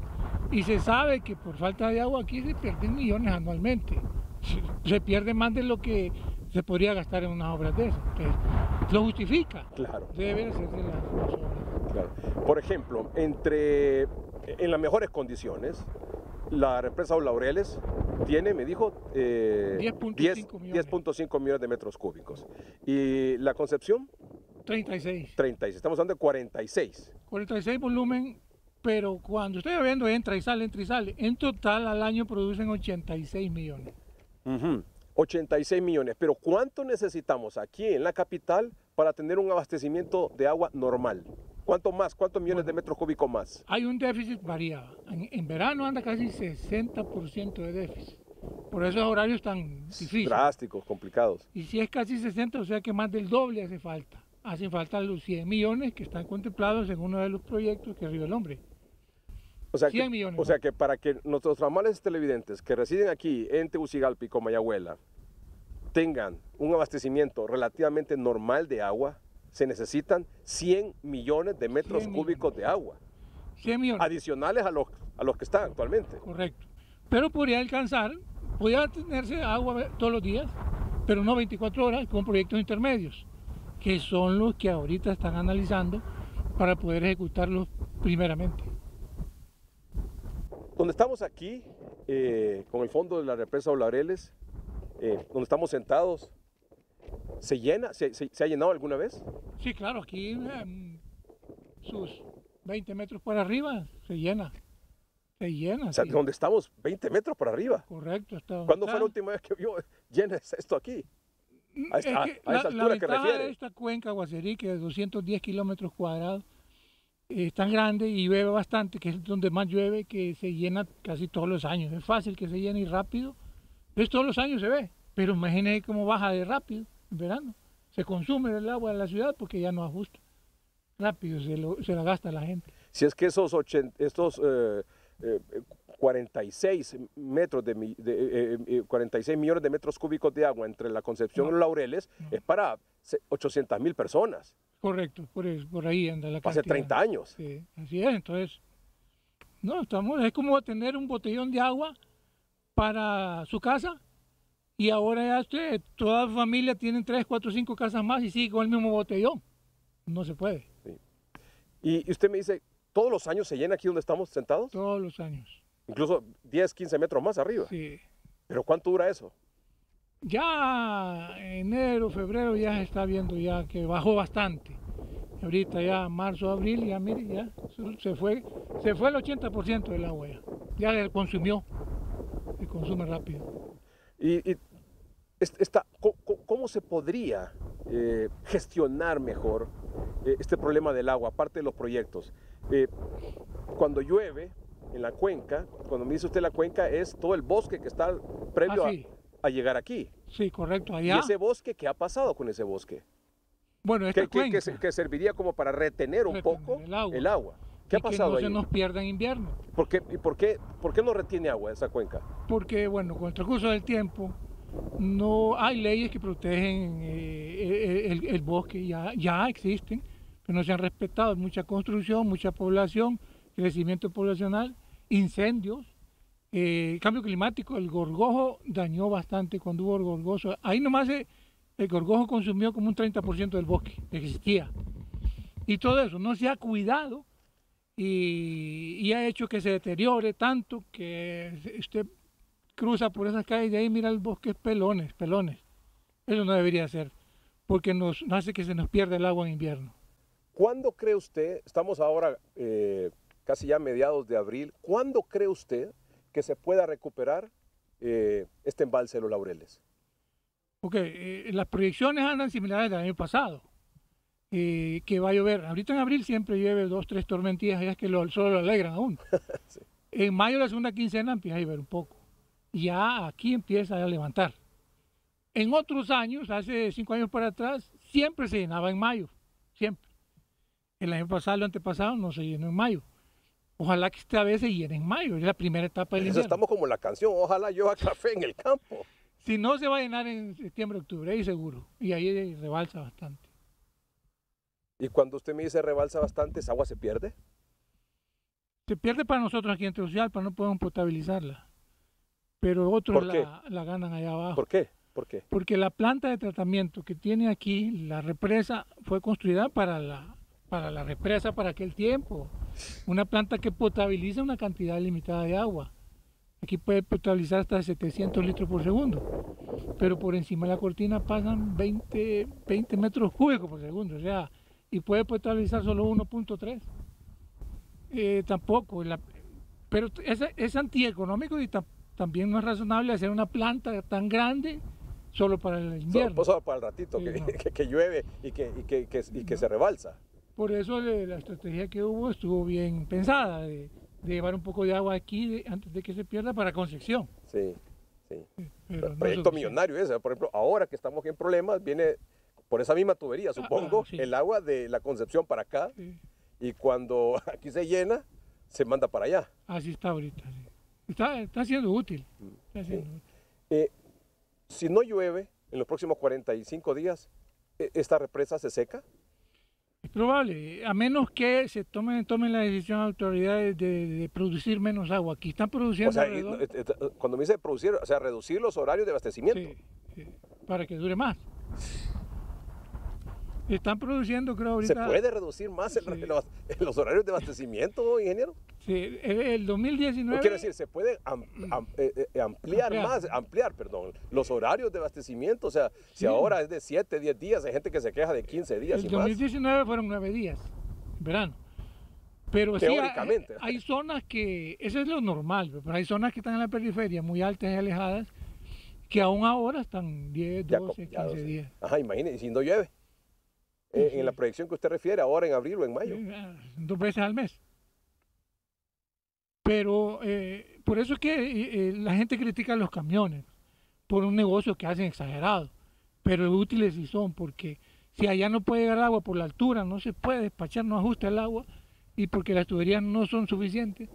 Y se sabe que por falta de agua aquí se pierden millones anualmente. Se pierde más de lo que se podría gastar en unas obras de esas. Entonces, lo justifica. Claro. Debe hacerse las obras. Claro. Por ejemplo, en las mejores condiciones, la represa Los Laureles tiene, me dijo, 10.5 millones de metros cúbicos. ¿Y la Concepción? 36. 36. Estamos hablando de 46. 46 volumen. Pero cuando estoy viendo entra y sale. En total al año producen 86 millones. 86 millones. Pero ¿cuánto necesitamos aquí en la capital para tener un abastecimiento de agua normal? ¿Cuánto más? ¿Cuántos millones de metros cúbicos más? Hay un déficit variado. En verano anda casi 60% de déficit. Por esos horarios tan difíciles. Drásticos, complicados. Y si es casi 60, o sea que más del doble hace falta. Hacen falta los 100 millones que están contemplados en uno de los proyectos que arriba el hombre. O sea, 100 millones. O sea que para que nuestros amables televidentes que residen aquí en Tegucigalpa y Comayagüela tengan un abastecimiento relativamente normal de agua, se necesitan 100 millones de metros cúbicos de agua. 100 millones. Adicionales a los que están actualmente. Correcto. Pero podría tenerse agua todos los días, pero no 24 horas con proyectos intermedios, que son los que ahorita están analizando para poder ejecutarlos primeramente. Donde estamos aquí, con el fondo de la represa Los Laureles, donde estamos sentados, ¿se llena? ¿Se ha llenado alguna vez? Sí, claro, aquí sus 20 metros para arriba se llena. Se llena. O sea, sí. donde estamos, 20 metros para arriba. Correcto. ¿Cuándo fue la última vez que vio llena esto aquí? A esa altura que refiere. De esta cuenca Guacerí, que es 210 kilómetros cuadrados, es tan grande y llueve bastante, que es donde más llueve, que se llena casi todos los años. Es fácil que se llene y rápido. Pues todos los años se ve, pero imagínese cómo baja de rápido en verano. Se consume el agua de la ciudad porque ya no ajusta. Rápido se la gasta la gente. Si es que estos 46 millones de metros cúbicos de agua entre la Concepción y Los Laureles es para 800,000 personas. Correcto, por ahí anda la cantidad. Hace 30 años. Sí, así es, entonces, es como tener un botellón de agua para su casa y ahora ya toda familia tiene 3, 4, 5 casas más y sigue con el mismo botellón. No se puede. Sí. Y usted me dice, ¿todos los años se llena aquí donde estamos sentados? Todos los años. Incluso 10, 15 metros más arriba. Sí. ¿Pero cuánto dura eso? Ya enero, febrero ya se está viendo ya que bajó bastante. Ahorita ya marzo, abril, ya mire, ya se fue el 80% del agua ya se consumió, se consume rápido. ¿Cómo se podría gestionar mejor este problema del agua, aparte de los proyectos? Cuando llueve en la cuenca, cuando me dice usted la cuenca, es todo el bosque que está previo a llegar aquí. Sí, correcto, allá. ¿Y ese bosque, qué ha pasado con ese bosque? Bueno, esta cuenca, que serviría como para retener un poco el agua. ¿Qué ha pasado ahí? Que no se nos pierda en invierno. ¿Por qué no retiene agua esa cuenca? Porque, bueno, con el transcurso del tiempo, no hay leyes que protegen el bosque, ya existen, pero no se han respetado. Hay mucha construcción, mucha población, crecimiento poblacional, incendios, cambio climático. El gorgojo dañó bastante cuando hubo gorgoso. Ahí nomás el gorgojo consumió como un 30% del bosque que existía. y todo eso no se ha cuidado y ha hecho que se deteriore tanto que usted cruza por esas calles y ahí mira el bosque pelones. Eso no debería ser, porque nos hace que se nos pierda el agua en invierno. ¿Cuándo cree usted, estamos ahora casi ya mediados de abril, ¿cuándo cree usted que se pueda recuperar este embalse de los Laureles? Porque las proyecciones andan similares del año pasado, que va a llover. Ahorita en abril siempre llueve 2 o 3 tormentillas, es que solo lo alegran aún. Sí. En mayo, la segunda quincena, empieza a llover un poco. Ya aquí empieza a levantar. En otros años, hace 5 años para atrás, siempre se llenaba en mayo, siempre. El año pasado, el antepasado, no se llenó en mayo. Ojalá que esta vez se llene en mayo, es la primera etapa del invierno. Estamos como la canción, ojalá llueva café en el campo. Si no, se va a llenar en septiembre, octubre, ahí seguro. Y ahí rebalsa bastante. Y cuando usted me dice rebalsa bastante, ¿esa agua se pierde? Se pierde para nosotros aquí en Tegucigalpa, no podemos potabilizarla. Pero otros la ganan allá abajo. ¿Por qué? ¿Por qué? Porque la planta de tratamiento que tiene aquí, la represa, fue construida para la represa para aquel tiempo. Una planta que potabiliza una cantidad limitada de agua. Aquí puede potabilizar hasta 700 litros por segundo. Pero por encima de la cortina pasan 20 metros cúbicos por segundo. O sea, y puede potabilizar solo 1.3. Tampoco. Pero es antieconómico y también no es razonable hacer una planta tan grande solo para el invierno. Solo para el ratito, sí, que llueve y que se rebalsa. Por eso la estrategia que hubo estuvo bien pensada, de llevar un poco de agua aquí antes de que se pierda para Concepción. Sí, sí. Pero proyecto millonario ese. Por ejemplo, ahora que estamos en problemas, viene por esa misma tubería, supongo, sí, el agua de la Concepción para acá. Sí. Y cuando aquí se llena, se manda para allá. Así está ahorita. Sí. Está siendo útil. Está siendo útil. Si no llueve en los próximos 45 días, ¿esta represa se seca? Es probable, a menos que se tomen la decisión de autoridades de producir menos agua. Aquí están produciendo. O sea, cuando me dice producir, o sea, reducir los horarios de abastecimiento. Sí, para que dure más. Están produciendo, creo, ahorita. ¿Se puede reducir más los horarios de abastecimiento, ingeniero? Sí, el 2019. No, quiero decir, se puede ampliar los horarios de abastecimiento. O sea, si ahora es de 7, 10 días, hay gente que se queja de 15 días. El 2019 fueron 9 días, en verano. Pero teóricamente. Sí, hay zonas que, eso es lo normal, pero hay zonas que están en la periferia, muy altas y alejadas, que aún ahora están 10, 12, 15 días. Ajá, imagínese, si no llueve. En la proyección que usted refiere, ahora en abril o en mayo. 2 veces al mes. Pero por eso es que la gente critica a los camiones, por un negocio que hacen exagerado. Pero útiles sí son, porque si allá no puede llegar agua por la altura, no se puede despachar, no ajusta el agua, y porque las tuberías no son suficientes,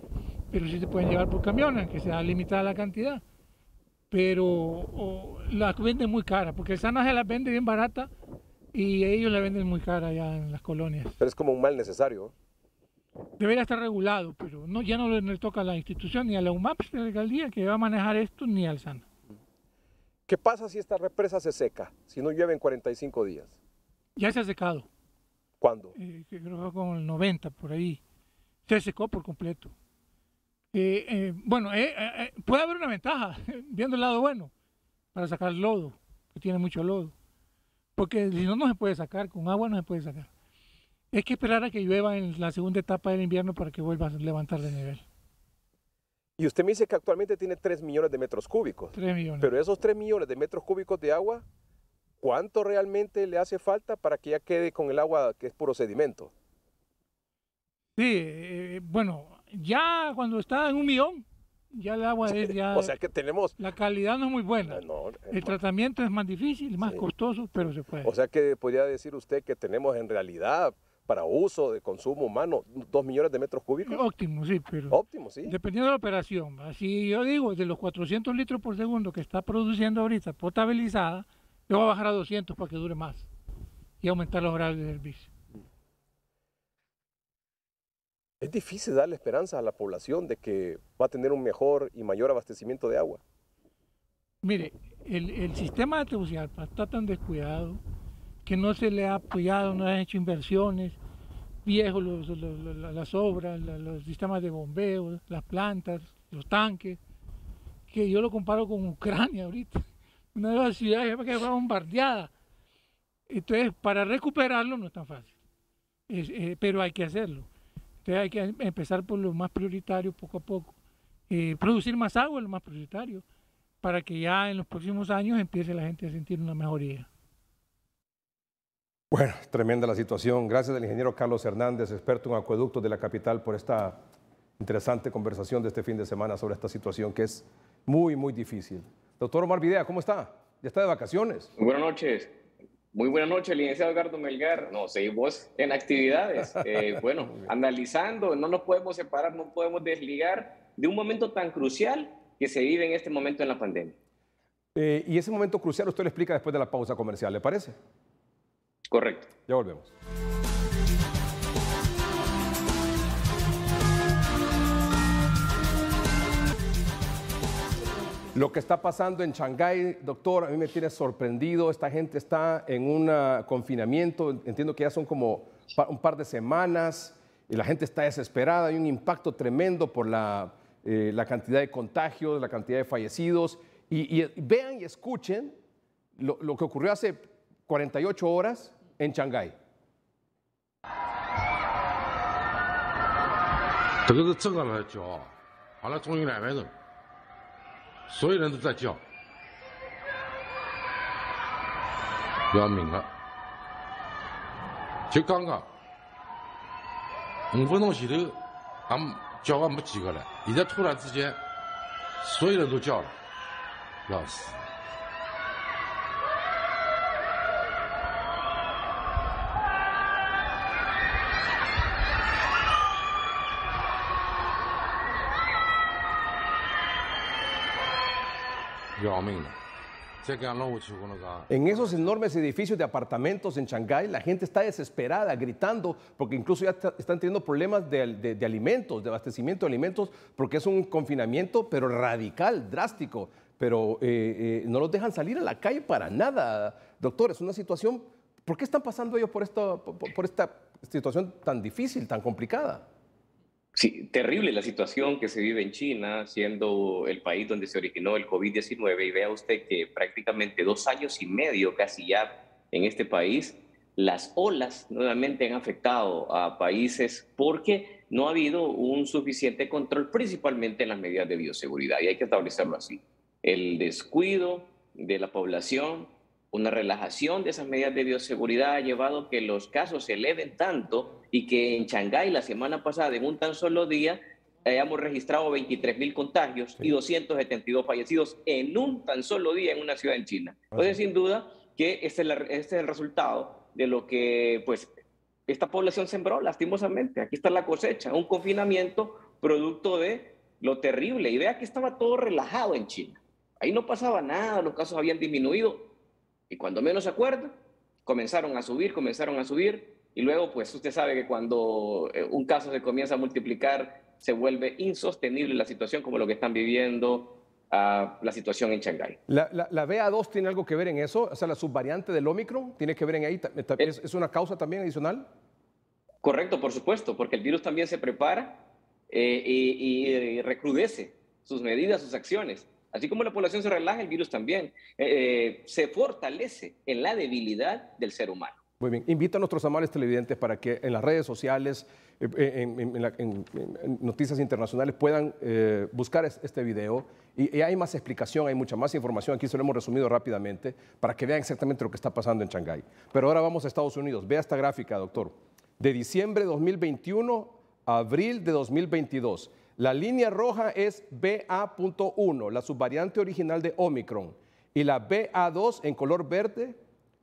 pero sí se pueden llevar por camiones, que sea limitada la cantidad. Pero las venden muy caras, porque el SANA se las vende bien barata, y ellos la venden muy cara allá en las colonias. Pero es como un mal necesario. Debería estar regulado, pero ya no le toca a la institución, ni a la UMAPS de la alcaldía que va a manejar esto, ni al SANA. ¿Qué pasa si esta represa se seca, si no llueve en 45 días? Ya se ha secado. ¿Cuándo? Creo que fue con el 90, por ahí. Se secó por completo. Bueno, puede haber una ventaja, viendo el lado bueno, para sacar el lodo, que tiene mucho lodo. Porque si no, no se puede sacar, con agua no se puede sacar. Hay que esperar a que llueva en la segunda etapa del invierno para que vuelva a levantar de nivel. Y usted me dice que actualmente tiene 3 millones de metros cúbicos. 3 millones. Pero esos 3 millones de metros cúbicos de agua, ¿cuánto realmente le hace falta para que ya quede con el agua que es puro sedimento? Sí, bueno, ya cuando está en 1 millón, ya el agua es ya... O sea que tenemos... La calidad no es muy buena. El tratamiento es más difícil, más costoso, pero se puede. O sea que podría decir usted que tenemos en realidad, para uso de consumo humano, 2 millones de metros cúbicos. Óptimo, sí, pero... Óptimo, sí. Dependiendo de la operación. Así yo digo, de los 400 litros por segundo que está produciendo ahorita potabilizada, le va a bajar a 200 para que dure más y aumentar los horarios de servicio. Es difícil darle esperanza a la población de que va a tener un mejor y mayor abastecimiento de agua. Mire, el sistema de Tegucigalpa está tan descuidado que no se le ha apoyado, no ha hecho inversiones viejos, las obras, los sistemas de bombeo, las plantas, los tanques, que yo lo comparo con Ucrania ahorita, una de las ciudades que fue bombardeada. Entonces, para recuperarlo no es tan fácil, pero hay que hacerlo. Entonces hay que empezar por lo más prioritario poco a poco. Producir más agua es lo más prioritario, para que ya en los próximos años empiece la gente a sentir una mejoría. Bueno, tremenda la situación. Gracias al ingeniero Carlos Hernández, experto en acueductos de la capital, por esta interesante conversación de este fin de semana sobre esta situación que es muy, muy difícil. Doctor Omar Videa, ¿cómo está? ¿Ya está de vacaciones? Muy buenas noches. Muy buenas noches, licenciado Edgardo Melgar. No, seguimos en actividades. Bueno, analizando, no nos podemos separar, no podemos desligar de un momento tan crucial que se vive en este momento en la pandemia. Y ese momento crucial usted lo explica después de la pausa comercial, ¿le parece? Correcto. Ya volvemos. Lo que está pasando en Shanghái, doctor, a mí me tiene sorprendido. Esta gente está en un confinamiento, entiendo que ya son como un par de semanas, y la gente está desesperada. Hay un impacto tremendo por la cantidad de contagios, la cantidad de fallecidos. Y vean y escuchen lo que ocurrió hace 48 horas en Shanghái. En esos enormes edificios de apartamentos en Shanghái, la gente está desesperada, gritando, porque incluso ya están teniendo problemas de alimentos, de abastecimiento de alimentos, porque es un confinamiento, pero radical, drástico. Pero no los dejan salir a la calle para nada. Doctor, es una situación... ¿Por qué están pasando ellos por esta situación tan difícil, tan complicada? Sí, terrible la situación que se vive en China, siendo el país donde se originó el COVID-19, y vea usted que prácticamente 2 años y medio casi ya en este país, las olas nuevamente han afectado a países porque no ha habido un suficiente control, principalmente en las medidas de bioseguridad, y hay que establecerlo así. El descuido de la población, una relajación de esas medidas de bioseguridad ha llevado a que los casos se eleven tanto y que en Shanghái la semana pasada, en un tan solo día, hayamos registrado 23,000 contagios y 272 fallecidos en un tan solo día en una ciudad en China. Entonces, sin duda, que este es el resultado de lo que pues, esta población sembró, lastimosamente. Aquí está la cosecha, un confinamiento producto de lo terrible. Y vea que estaba todo relajado en China. Ahí no pasaba nada, los casos habían disminuido. Y cuando menos se acuerda, comenzaron a subir, y luego, pues usted sabe que cuando un caso se comienza a multiplicar, se vuelve insostenible la situación como lo que están viviendo la situación en Shanghái. ¿La BA2 tiene algo que ver en eso? O sea, la subvariante del Omicron, ¿tiene que ver en ahí? ¿Es una causa también adicional? Correcto, por supuesto, porque el virus también se prepara y recrudece sus medidas, sus acciones. Así como la población se relaja, el virus también se fortalece en la debilidad del ser humano. Muy bien. Invito a nuestros amables televidentes para que en las redes sociales, en noticias internacionales, puedan buscar este video. Y hay más explicación, hay mucha más información. Aquí se lo hemos resumido rápidamente para que vean exactamente lo que está pasando en Shanghái. Pero ahora vamos a Estados Unidos. Vea esta gráfica, doctor. De diciembre de 2021 a abril de 2022. La línea roja es BA.1, la subvariante original de Omicron, y la BA2 en color verde,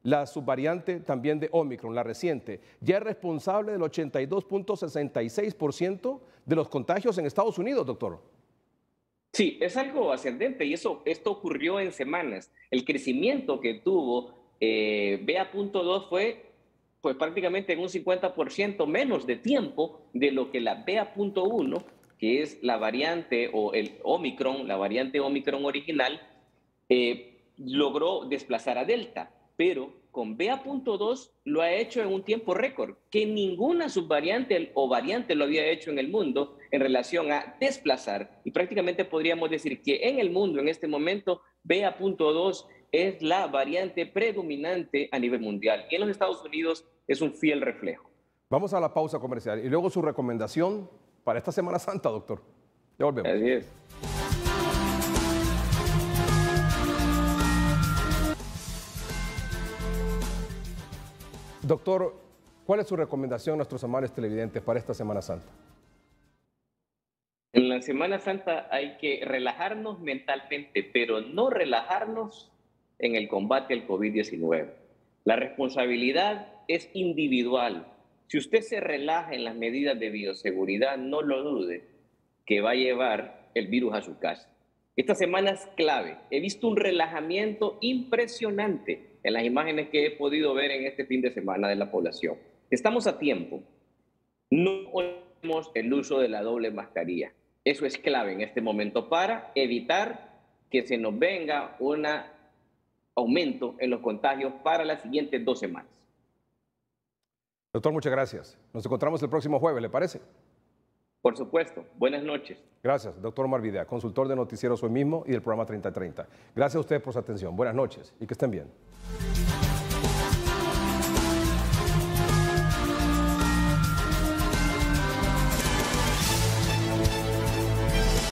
la subvariante también de Omicron, la reciente. Ya es responsable del 82.66% de los contagios en Estados Unidos, doctor. Sí, es algo ascendente y esto ocurrió en semanas. El crecimiento que tuvo BA.2 fue pues, prácticamente en un 50% menos de tiempo de lo que la BA.1, que es la variante o el Omicron, la variante Omicron original, logró desplazar a Delta. Pero con BA.2 lo ha hecho en un tiempo récord, que ninguna subvariante o variante lo había hecho en el mundo en relación a desplazar. Y prácticamente podríamos decir que en el mundo, en este momento, BA.2 es la variante predominante a nivel mundial. Y en los Estados Unidos es un fiel reflejo. Vamos a la pausa comercial y luego su recomendación para esta Semana Santa, doctor. Ya volvemos. Así es. Doctor, ¿cuál es su recomendación a nuestros amables televidentes para esta Semana Santa? En la Semana Santa hay que relajarnos mentalmente, pero no relajarnos en el combate al COVID-19. La responsabilidad es individual. Si usted se relaja en las medidas de bioseguridad, no lo dude que va a llevar el virus a su casa. Esta semana es clave. He visto un relajamiento impresionante en las imágenes que he podido ver en este fin de semana de la población. Estamos a tiempo. No olvidemos el uso de la doble mascarilla. Eso es clave en este momento para evitar que se nos venga un aumento en los contagios para las siguientes 2 semanas. Doctor, muchas gracias. Nos encontramos el próximo jueves, ¿le parece? Por supuesto. Buenas noches. Gracias, doctor Omar Videa, consultor de Noticieros Hoy Mismo y del programa 3030. Gracias a ustedes por su atención. Buenas noches y que estén bien.